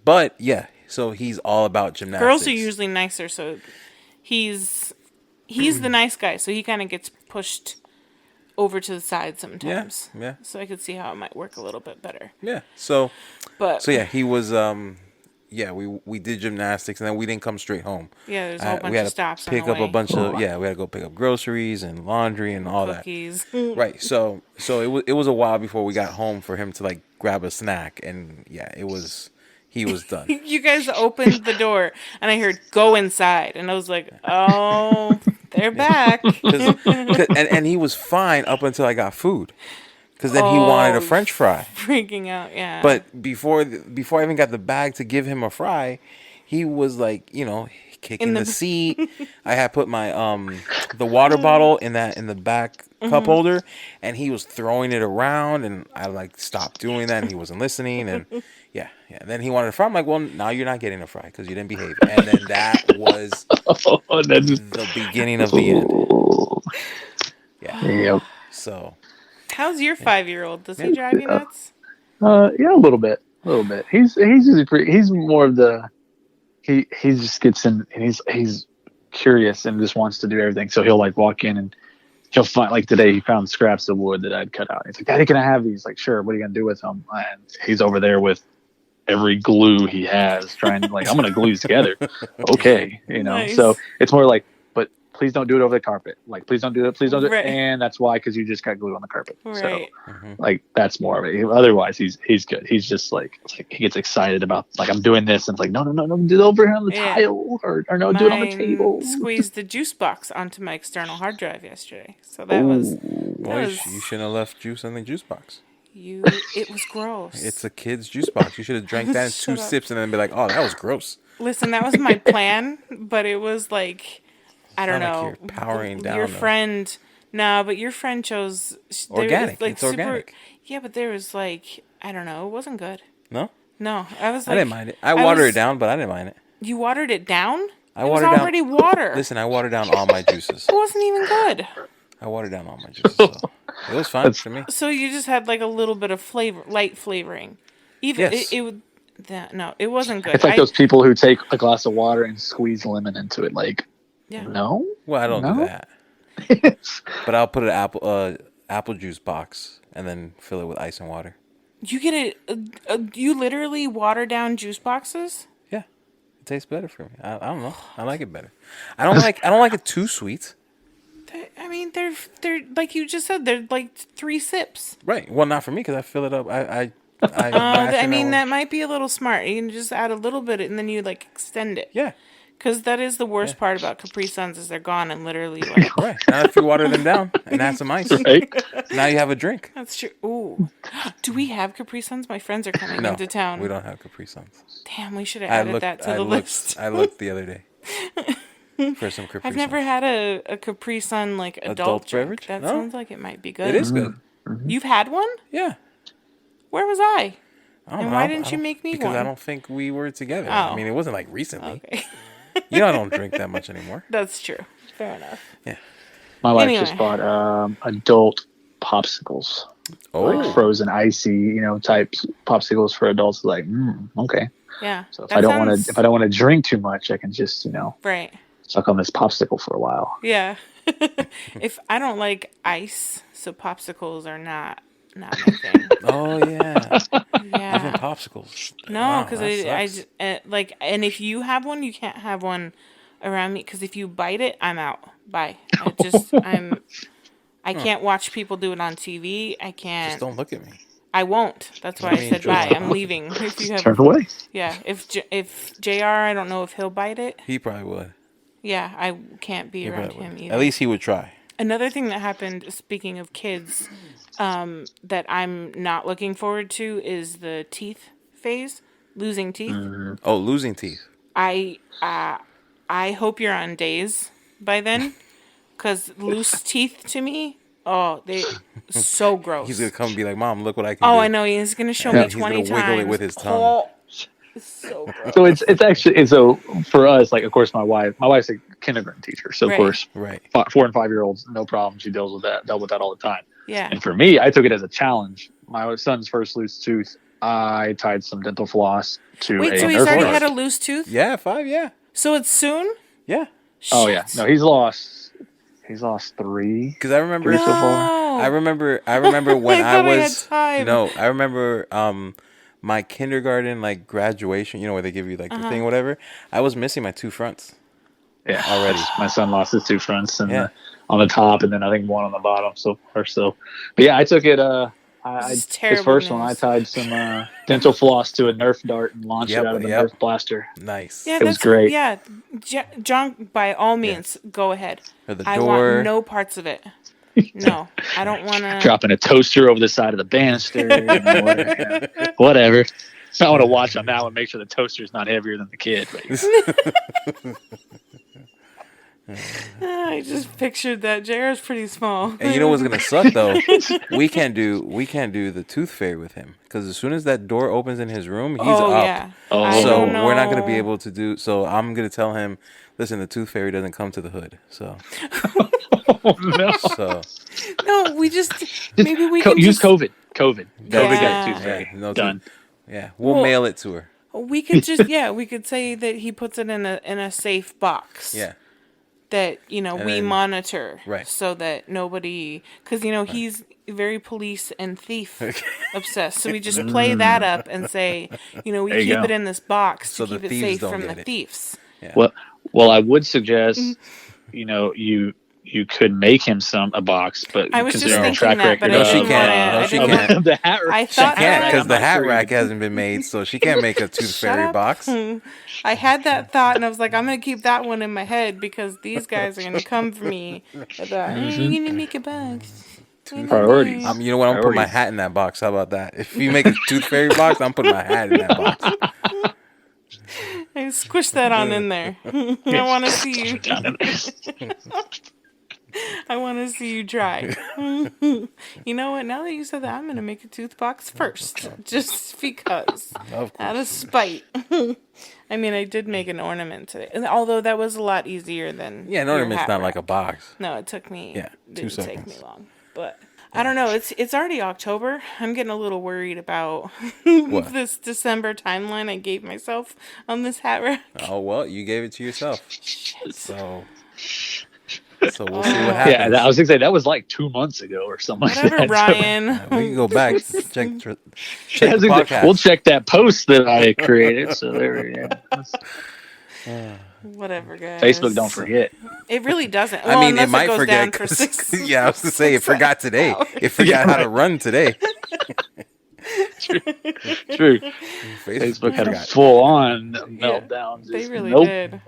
But yeah, so he's all about gymnastics. Girls are usually nicer, so he's the nice guy, so he kind of gets pushed over to the side sometimes. Yeah. So I could see how it might work a little bit better. Yeah. So yeah, he was we did gymnastics and then we didn't come straight home. Yeah, there's a whole bunch of stops. We had to go pick up groceries and laundry and all cookies. That. Right. So it was a while before we got home for him to like grab a snack, and he was done. You guys opened the door and I heard go inside and I was like, oh, they're back. and he was fine up until I got food. Because then he wanted a French fry. Freaking out, yeah. But before I even got the bag to give him a fry, he was like, kicking the seat. I had put my the water bottle in the back cup holder, and he was throwing it around, and I like stopped doing that, and he wasn't listening, and yeah. And then he wanted a fry. I'm like, well, now you're not getting a fry because you didn't behave. And then that was the beginning of the end. Yeah. Yep. So. How's your 5-year-old? Does he drive you nuts? Yeah, a little bit. He's usually he's more of the he just gets in and he's curious and just wants to do everything. So he'll like walk in and he'll find, like today he found scraps of wood that I'd cut out. He's like, Daddy, can I have these? Like, sure. What are you gonna do with them? And he's over there with every glue he has, trying to like, I'm gonna glue these together. Okay, Nice. So it's more like, but please don't do it over the carpet. Like, please don't do it. Please don't do it. Right. And that's why, because you just got glue on the carpet. Right. So like that's more of it. Otherwise, he's good. He's just like he gets excited about like I'm doing this, and it's like no, do it over here on the tile, or no, do it on the table. Squeezed the juice box onto my external hard drive yesterday, so that was. Boy, you shouldn't have left juice in the juice box. It was gross. It's a kid's juice box. You should have drank that in two sips and then be like, "Oh, that was gross." Listen, that was my plan, but it was like, I don't know. Like you're powering down. Your friend, no, but your friend chose organic. Like it's organic. Yeah, but there was like, I don't know, it wasn't good. No, I was like, I didn't mind it. I watered it down, but I didn't mind it. You watered it down? I watered down. Already water. Listen, I watered down all my juices. It wasn't even good. I watered down all my juices. So it was fine for me. So you just had like a little bit of flavor, light flavoring. Even yes. No, it wasn't good. It's like those people who take a glass of water and squeeze lemon into it. Like, no. Well, I don't do that. But I'll put an apple juice box and then fill it with ice and water. You get it? You literally water down juice boxes? Yeah, it tastes better for me. I don't know. I like it better. I don't like it too sweet. I mean, they're like you just said. They're like 3 sips. Right. Well, not for me because I fill it up. I mean, that might be a little smart. You can just add a little bit and then you like extend it. Yeah. Because that is the worst part about Capri Suns is they're gone and literally like. Right. Now if you water them down and add some ice, right? Now you have a drink. That's true. Ooh. Do we have Capri Suns? My friends are coming into town. We don't have Capri Suns. Damn, we should have added that to the list. I looked the other day for some Capri Suns. I've never had a Capri Sun like adult beverage. That sounds like it might be good. It is good. You've had one? Yeah. Where was I? And why didn't you make me one? Because I don't think we were together. Oh. I mean, it wasn't like recently. Okay. I don't drink that much anymore. That's true. Fair enough. Yeah. My wife just bought adult popsicles. Oh. Like frozen icy, type popsicles for adults. Like, okay. Yeah. So if I don't want to drink too much, I can just, right. suck on this popsicle for a while. Yeah. If I don't like ice, so popsicles are not my thing. Oh yeah. Yeah. Even popsicles. No, because and if you have one, you can't have one around me because if you bite it, I'm out. Bye. I can't watch people do it on TV. I can't. Just don't look at me. I won't. That's why I said bye. I'm leaving. If you have, turn away. Yeah. If JR, I don't know if he'll bite it. He probably would. Yeah, I can't be around him either. At least he would try. Another thing that happened, speaking of kids, that I'm not looking forward to is the teeth phase, losing teeth. Oh, losing teeth. I hope you're on days by then, because loose teeth to me, they so gross. He's gonna come and be like, "Mom, look what I can do." Oh, I know. He's gonna show me 20 times. Wiggle it with his tongue. It's so gross. So it's actually so for us. Like, of course, my wife's a kindergarten teacher, so of course, 4 and 5 year olds, no problem. She dealt with that all the time. Yeah. And for me, I took it as a challenge. My son's first loose tooth, I tied some dental floss to Wait, a so he's nerve already dart. had a loose tooth? Yeah, 5. Yeah. So it's soon? Yeah. Oh yeah. No, he's lost 3. Because I remember. So far. I remember when I was. had time. No, I remember my kindergarten like graduation. Where they give you like the thing, whatever. I was missing my 2 fronts. Yeah. Already. My son lost his 2 fronts and on the top, and then I think 1 on the bottom so far. So, but yeah, I took it. His first one, I tied some dental floss to a Nerf dart and launched it out of the Nerf blaster. Nice. Yeah, it was great. Yeah, John, by all means, go ahead. Or the I door. want no parts of it. No, I don't want to. Dropping a toaster over the side of the banister. Whatever. I want to watch on that one, make sure the toaster's not heavier than the kid. I just pictured that. JR's pretty small. And you know what's gonna suck though? We can't do the tooth fairy with him because as soon as that door opens in his room, he's up. Yeah. So we're not gonna be able to do. So I'm gonna tell him, listen, the tooth fairy doesn't come to the hood. So. No. So. No, we just maybe we can use just, COVID. COVID Yeah. got a tooth fairy. No Done. Yeah, we'll mail it to her. We could just we could say that he puts it in a safe box. Yeah. that we then- monitor, Right. so that nobody, because he's very police and thief obsessed. So we just play that up and say, we There you keep go. it in this box So to the keep it thieves safe don't from get the it. thieves. Yeah. Well, I would suggest, you could make him a box, but I was just considering your thinking track that, but record I No, she didn't can't. want to. No, I she didn't. can't. the hat. I the thought Can't, that- because I'm the not hat sure you rack could- hasn't been made, so she can't make a tooth Shut fairy up. box. I had that thought, and I was like, I'm gonna keep that one in my head because these guys are gonna come for me about. You're gonna make a box. Priorities. You know what? I'm gonna put my Priorities. hat in that box. How about that? If you make a tooth fairy box, I'm putting my hat in that box. I squish that on in there. I want to see you. I want to see you try. You know what? Now that you said that, I'm gonna make a tooth box first, just because, Of out course. of spite. I mean, I did make an ornament today, and although that was a lot easier than Yeah, an your ornament's hat not like a rack. box. No, it took me. Yeah, 2 didn't take seconds. me long, but I don't know. It's already October. I'm getting a little worried about this December timeline I gave myself on this hat rack. Oh well, you gave it to yourself. Shit. So we'll see what Yeah, happens. I was gonna say that was like 2 months ago or something. Whatever, like that. Ryan. We can go back, check I the was gonna say, podcast. we'll check that post that I created. So there, Whatever, guys. Facebook, don't forget. It really doesn't. I Well, mean, it unless might goes forget. down for 'Cause- 6. yeah, I was gonna say it 6 forgot today. hours. It forgot how to run today. True. Facebook had a forgot. full-on meltdown. They Just, really nope. did.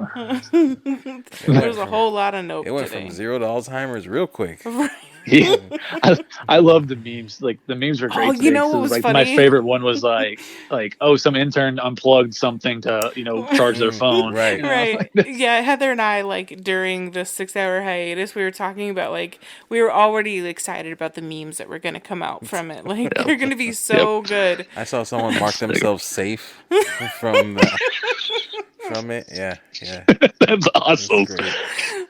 There was a whole lot of nope It went today. from 0 to Alzheimer's real quick. Yeah. I love the memes. Like the memes were great. Oh, today, you know 'cause what it was like funny? my favorite one was like some intern unplugged something to charge their phone. Right. you know? Right. Like, Yeah, Heather and I, like, during the 6-hour hiatus, we were talking about, like, we were already excited about the memes that were going to come out from it. Like, they're going to be so good. I saw someone mark themselves safe from from it. Yeah. That's awesome. Great.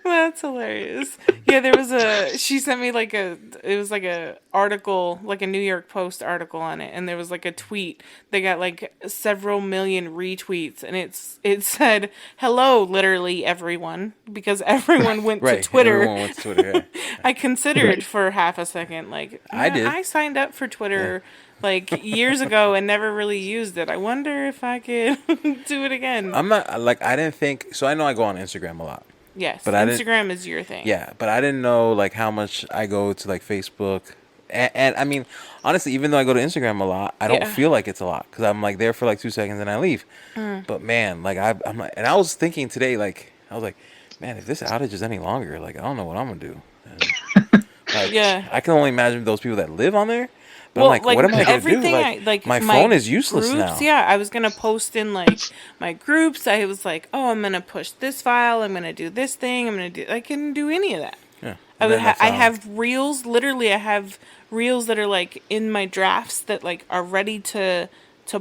That's hilarious. Yeah, there was she sent me it was like a article, like a New York Post article on it, and there was like a tweet that got like several million retweets, and it said, "Hello, literally everyone," because everyone went Right. to Twitter. Everyone went to Twitter. Yeah. I considered for half a second, like, I did. I signed up for Twitter like years ago and never really used it. I wonder if I could do it again. I'm not like I didn't think so. I know I go on Instagram a lot. Yes, but I didn't- Instagram is your thing. Yeah, but I didn't know like how much I go to like Facebook, and I mean honestly, even though I go to Instagram a lot, I don't Yeah. feel like it's a lot because I'm like there for like 2 seconds and I leave. But man, like I'm like, and I was thinking today, like I was like, man, if this outage is any longer, like I don't know what I'm gonna do. And, like, Yeah. I can only imagine those people that live on there. But I'm like, what am I gonna do? everything Like, my phone is useless groups, now. Yeah, I was gonna post in like my groups. I was like, oh, I'm gonna push this file. I'm gonna do this thing. I couldn't do any of that. Yeah. I And would. then I I found- have reels. Literally, I have reels that are like in my drafts that like are ready to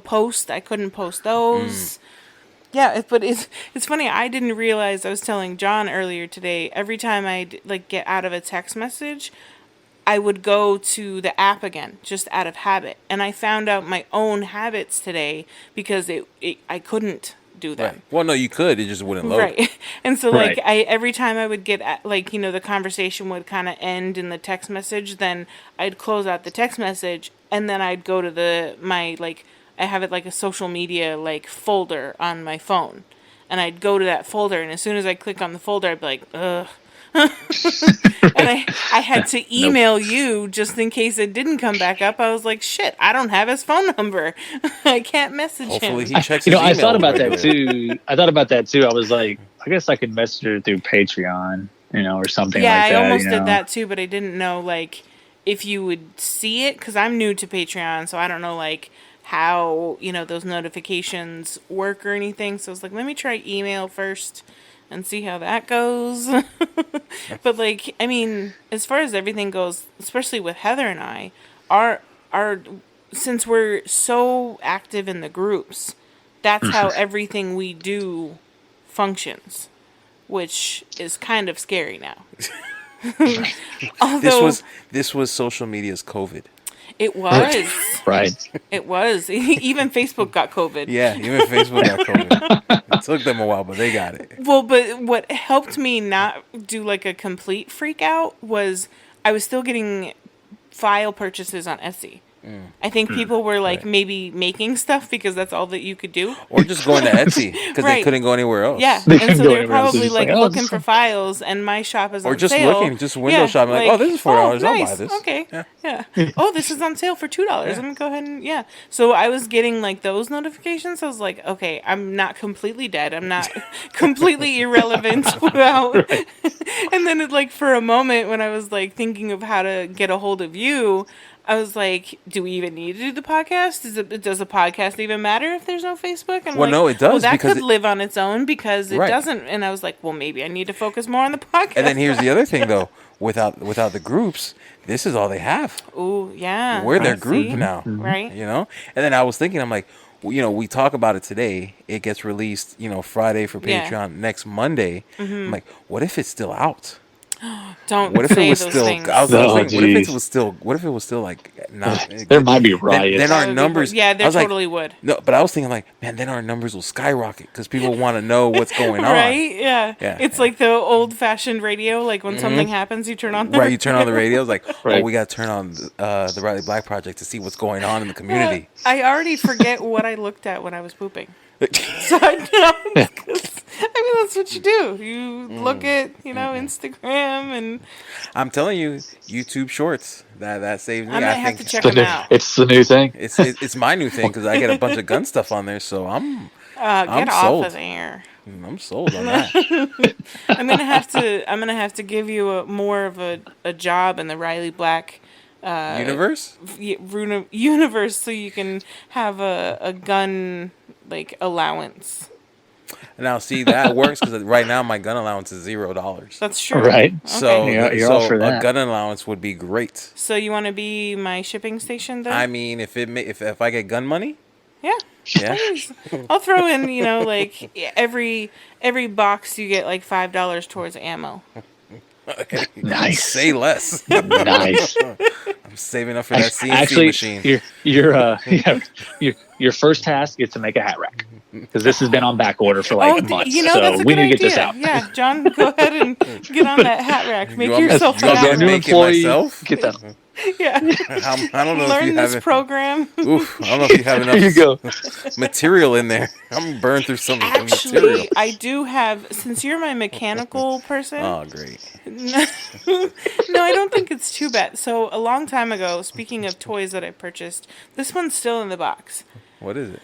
post. I couldn't post those. Yeah, but it's funny. I didn't realize. I was telling John earlier today. Every time I like get out of a text message, I would go to the app again, just out of habit. And I found out my own habits today because I couldn't do them. Right. Well, no, you could. It just wouldn't load. Right. And so like Right. every time I would get like, the conversation would kind of end in the text message, then I'd close out the text message and then I'd go to I have it like a social media like folder on my phone. And I'd go to that folder and as soon as I click on the folder, I'd be like, ugh. And I had to email you just in case it didn't come back up. I was like, shit, I don't have his phone number. I can't message Hopefully him. he checks his I email thought about regularly. that too. I was like, I guess I could message her through Patreon, or something Yeah, like that. I almost did that too, but I didn't know like if you would see it because I'm new to Patreon, so I don't know like how those notifications work or anything. So I was like, let me try email first and see how that goes. But like, I mean, as far as everything goes, especially with Heather and I, our since we're so active in the groups, that's how everything we do functions, which is kind of scary now. Although This was social media's COVID. it was, Right. it was. Even Facebook got COVID. Yeah, even Facebook got COVID. Took them a while, but they got it. Well, but what helped me not do like a complete freak out was I was still getting file purchases on Etsy. I think people were like Right. maybe making stuff because that's all that you could do. Or just going to Etsy because they Right. couldn't go anywhere else. Yeah, They and couldn't so go they were anywhere else. They're probably just like like, oh, looking this for one. files, and my shop is Or on just sale. looking, just window shopping, like, oh, this is $4, I'll buy nice. this. Okay, Yeah. yeah. Oh, this is on sale for $2. I'm gonna go ahead and So I was getting like those notifications. I was like, okay, I'm not completely dead. I'm not completely irrelevant without. And then it, like for a moment when I was like thinking of how to get a hold of you. I was like, do we even need to do the podcast? Does the podcast even matter if there's no Facebook? And I'm Well, like, no, it does, Well, that because could it- live on its own because it Right. doesn't. And I was like, well, maybe I need to focus more on the podcast. And then here's the other thing, though. Without the groups, this is all they have. Ooh, yeah. We're their I group see. now. Right? You know? And then I was thinking, I'm like, well, we talk about it today. It gets released, Friday for Yeah. Patreon. Next Monday, I'm like, what if it's still out? Don't What if say it was those still? things. I was Oh, thinking, what if it geez. was still? What if it was still like not? There might be Then, riots. then That our would be numbers. yeah, I there was like, totally would. no, but I was thinking like, man, then our numbers will skyrocket because people want to know what's going on. Right? Yeah. Yeah. It's like the old fashioned radio, like when something happens, you turn on the Right, you turn on the radio. It's like, Right. oh, we got to turn on the Riley Black Project to see what's going on in the community. I already forget what I looked at when I was pooping. So I know. 'Cause, I mean, that's what you do. You look at, Instagram, and I'm telling you, YouTube Shorts that saved me. I might have think to check them out. It's the new thing. it's my new thing because I get a bunch of gun stuff on there, so I'm Get off sold. of there. sold on that. I'm gonna have to give you more of a job in the Riley Black Universe. universe, so you can have a gun like allowance. Now, see, that works because right now my gun allowance is $0. That's true. Right. So, Yeah, you're so all for a that. gun allowance would be great. So you want to be my shipping station then? I mean, if I get gun money, Yeah. yeah, Please. I'll throw in, like every box you get like $5 towards ammo. Nice. say less. Nice. I'm saving up for that CNC Actually, machine. your first task is to make a hat rack because this has been on back order for like months. that's So a we good need to get idea. this out. Yeah, John, go ahead and get on that hat rack. Make want me- yourself you a want me hat to New rack. make it employee, myself? get that. Yeah. I don't know if Learn you this have program. Oof, I don't know if you have enough There you go. material in there. I'm burned through some material. Actually, I do have, since you're my mechanical person. Oh, great. No, I don't think it's too bad. So a long time ago, speaking of toys that I purchased, this one's still in the box. What is it?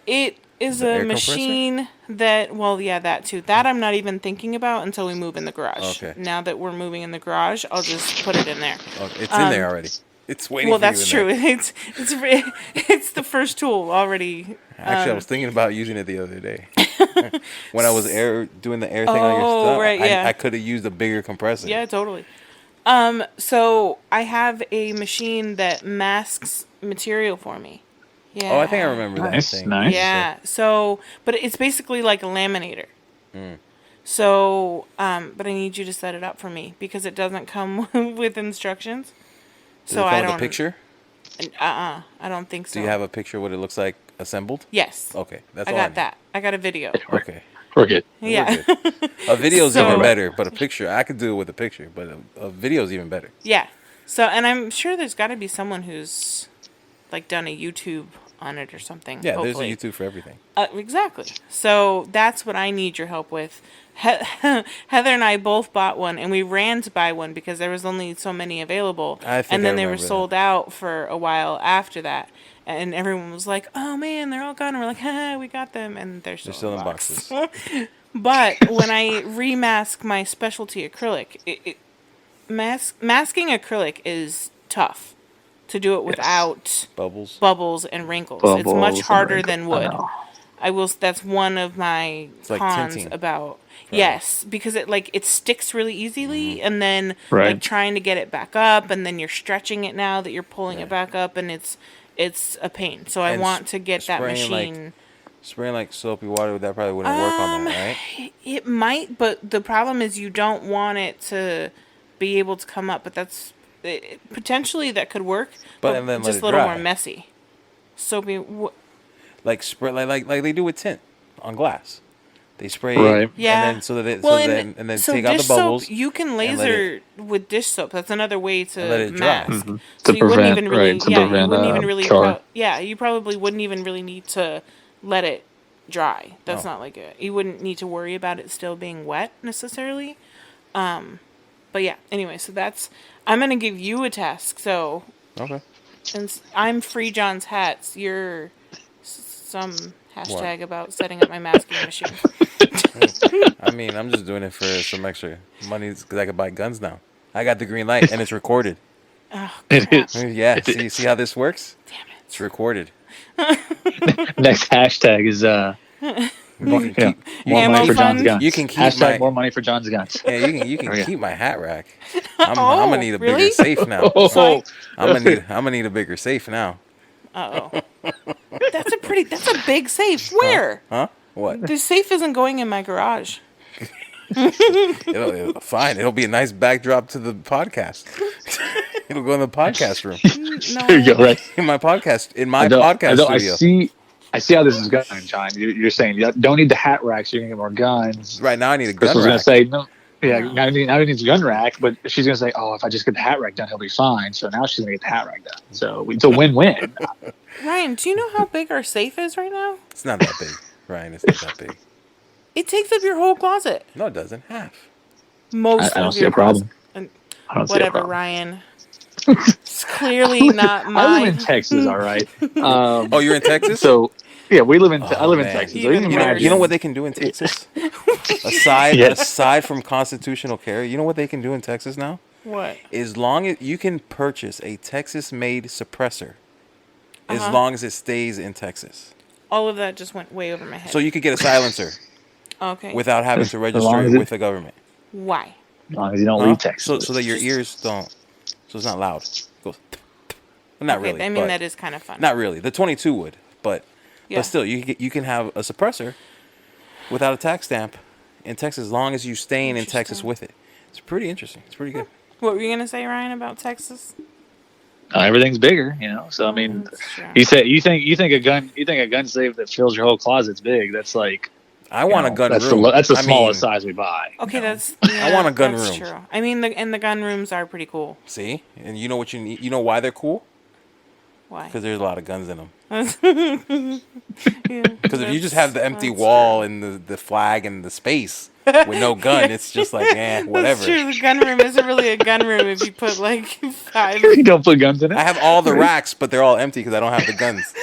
It is The a air compressor? machine that, well, yeah, that too. That I'm not even thinking about until we move in the garage. Okay. Now that we're moving in the garage, I'll just put it in there. Oh, it's in there already. It's waiting Well, for you that's in true. there. It's the first tool already. Actually, I was thinking about using it the other day. When I was doing the air thing on your Oh, stuff, right, yeah. I could have used a bigger compressor. Yeah, totally. So I have a machine that masks material for me. Yeah. Oh, I think I remember that Nice, thing. nice. Yeah. So, but it's basically like a laminator. Hmm. So, but I need you to set it up for me because it doesn't come with instructions. Does So it come I with don't. a picture? I don't think so. Do you have a picture of what it looks like assembled? Yes. Okay, that's I all got need. that. I got a video. Okay. We're good. Yeah. A video's So- even better, but a picture, I could do it with a picture, but a video's even better. Yeah. So, and I'm sure there's got to be someone who's like done a YouTube on it or something. Yeah, hopefully. there's a YouTube for everything. Exactly. So that's what I need your help with. Heather and I both bought one, and we ran to buy one because there was only so many available. I think and then I they were remember sold out for a while after that. And everyone was like, "Oh man, they're all gone." And we're like, "Ha, we got them," and they're still in boxes. But when I remask my specialty acrylic, masking acrylic is tough to do it without Bubbles. and wrinkles. It's Bubbles much and harder wrinkles. than wood. I know. I will. That's one of my like cons tinting. about. Yes, because it sticks really easily, and then Right. like trying to get it back up, and then you're stretching it now that you're pulling it back up, and it's a pain. So I And want to get that spraying, machine. Spraying like soapy water, that probably wouldn't work on that, right? It might, but the problem is you don't want it to be able to come up. But that's potentially that could work, But and then let just it a little dry. more messy. Soapy. Like spray, like they do with tint on glass. They spray Right. it, Yeah. and then Well, and then so take out the dish bubbles. soap, you can and let laser with dish soap. That's another way to let it dry. mask. Mm-hmm. So To you wouldn't prevent, even really, right? To yeah, you prevent wouldn't even really, char. you probably wouldn't even really need to let it dry. That's Oh. not like you wouldn't need to worry about it still being wet necessarily. But yeah, anyway, so I'm gonna give you a task. So, Okay. since I'm Free John's hats, you're some hashtag about setting up my masking machine. I mean, I'm just doing it for some extra money because I could buy guns now. I got the green light and it's recorded. Oh It crap! is. Yeah. It See is. how this works? Damn It's it! recorded. Next hashtag is You can keep more Ammo money for John's fund? guns. you can keep Hashtag my more money for John's guns. yeah. You can There we go. keep my hat rack. I'm Oh, gonna need a bigger really? safe now. So Oh, I'm gonna need a bigger safe now. oh, that's a big safe. Where? Huh? What? The safe isn't going in my garage. Fine. It'll be a nice backdrop to the podcast. It'll go in the podcast room. there you No. go. Right. In my podcast I know. studio. I see how this is going, John. You're saying you don't need the hat rack, so you can get more guns. Right now I need a gun Crystal's gonna rack. say no. Yeah, No. now he needs a gun rack, but she's gonna say, "Oh, if I just get the hat rack done, he'll be fine." So now she's gonna get the hat rack done. So it's a win-win. Ryan, do you know how big our safe is right now? It's not that big, Ryan. It's not that big. It takes up your whole closet. No, it doesn't. Half. Most I don't of see your a problem. closet. And I don't see a whatever, problem. Ryan. It's clearly not I live mine. in Texas, all right. Oh, you're in Texas? So yeah, we live in. I Oh, live in man. Texas. So Even you can worse. imagine. You know what they can do in Texas? Yes. Aside from constitutional carry, you know what they can do in Texas now? What? As long as you can purchase a Texas-made suppressor, as Uh-huh. long as it stays in Texas. All of that just went way over my head. So you could get a silencer Okay. without having to As register long it as it- with the government. Why? As long as you don't Huh? leave Texas. So that your ears don't. So it's not loud. It goes. Well, not Okay, really. I mean, but that is kind of fun. not really. The 22 would, but Yeah. but still, you can have a suppressor without a tax stamp in Texas, as long as you staying in Texas Interesting. with it. It's pretty interesting. It's pretty good. What were you gonna say, Ryan, about Texas? Everything's bigger, you know. So I mean, That's true. you think a gun safe that fills your whole closet's big. That's like I want a gun that's room. that's the I smallest mean, size we buy. Okay, that's. I want a gun that's room. True. I mean, the gun rooms are pretty cool. See, and you know what you need. You know why they're cool? Why? Because there's a lot of guns in them. Yeah, Because if you just have the empty that's wall true. and the flag and the space with no gun, it's just like, whatever. That's true. The gun room isn't really a gun room if you put like 5. You don't put guns in it. I have all the racks, but they're all empty because I don't have the guns.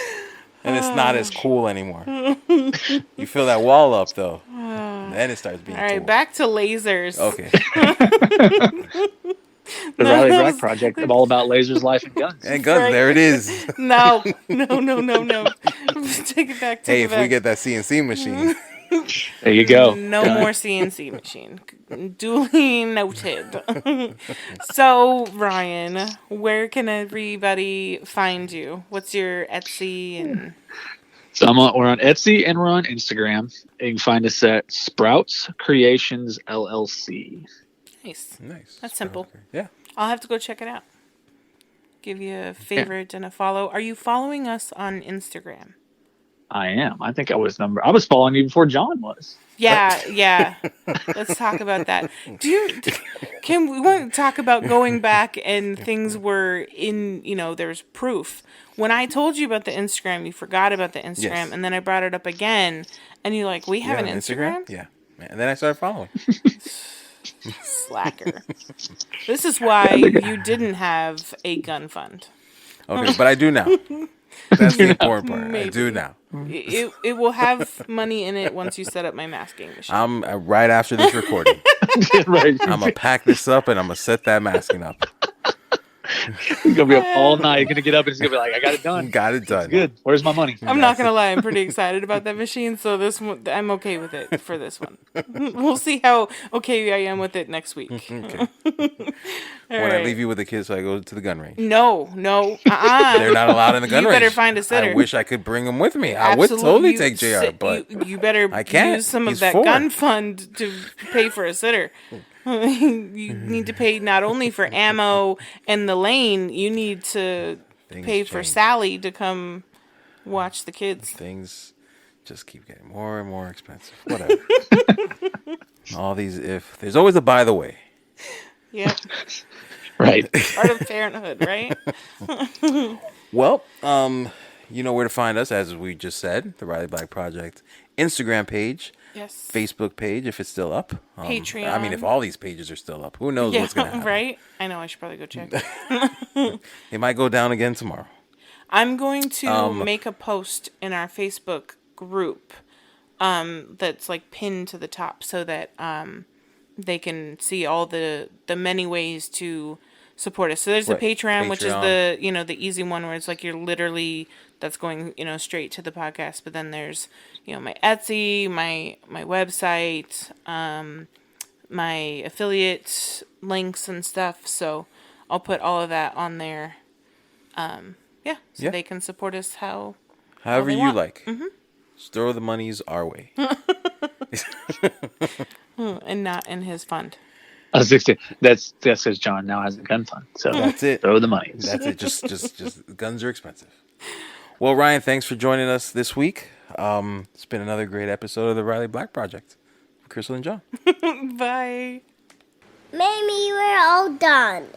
And it's not as cool anymore. You fill that wall up, though. Then it starts being All right, cool. back to lasers. Okay. The Riley Black Project, all about lasers, life, and guns. And guns, Right. there it is. No. Take it back. Hey, Take if it back. we get that CNC machine, There you go. No more CNC machine. Duly noted. So, Ryan, where can everybody find you? What's your Etsy and So we're on Etsy and we're on Instagram. You can find us at Sprouts Creations LLC. nice? nice. That's simple. Okay. Yeah. I'll have to go check it out. Give you a favorite and a follow. Are you following us on Instagram? I am. I think I was following you before John was. Yeah. Let's talk about that. We want to talk about going back and things were in, there's proof. When I told you about the Instagram, you forgot about the Instagram, Yes. and then I brought it up again, and you're like, we have You an Instagram? Yeah. And then I started following. Slacker. This is why you didn't have a gun fund. Okay, but I do now. That's the important part. I Maybe. do now. It will have money in it once you set up my masking machine. I'm right after this recording. Right. I'm gonna pack this up and I'm gonna set that masking up. You're gonna be up all night. You're gonna get up and it's gonna be like, I got it done. Got it done. Good. Where's my money? I'm not gonna lie, I'm pretty excited about that machine. So this one, I'm okay with it for this one. We'll see how okay I am with it next week. Okay. All When I right. leave you with the kids, so I go to the gun range. No. They're not allowed in the gun You range. better find a sitter. I wish I could bring them with me. I would totally take JR, but you better I can't. use some He's of that 4. gun fund to pay for a sitter. You need to pay not only for ammo and the lane, you need to Things pay for change. Sally to come watch the kids. Things just keep getting more and more expensive. Whatever. All these if. There's always a by the way. Yep. Right. Part of parenthood, right? Well, you know where to find us, as we just said. The Riley Black Project Instagram page. Yes. Facebook page, if it's still up. Patreon. I mean, if all these pages are still up, who knows what's going to happen. Right? I know, I should probably go check. It might go down again tomorrow. I'm going to make a post in our Facebook group that's like pinned to the top so that they can see all the many ways to support us. So there's the Patreon, which is the, you know, the easy one where it's like you're literally, that's going, you know, straight to the podcast. But then there's, you know, my Etsy, my website, my affiliate links and stuff. So I'll put all of that on there. So they can support us however you want. like. Mm-hmm. Just throw the monies our way. And not in his fund. I was 16. That says John now has a gun fund. So That's it. Throw the money. That's it. Just guns are expensive. Well, Ryan, thanks for joining us this week. It's been another great episode of the Riley Black Project. Crystal and John. Bye. Maybe we're all done.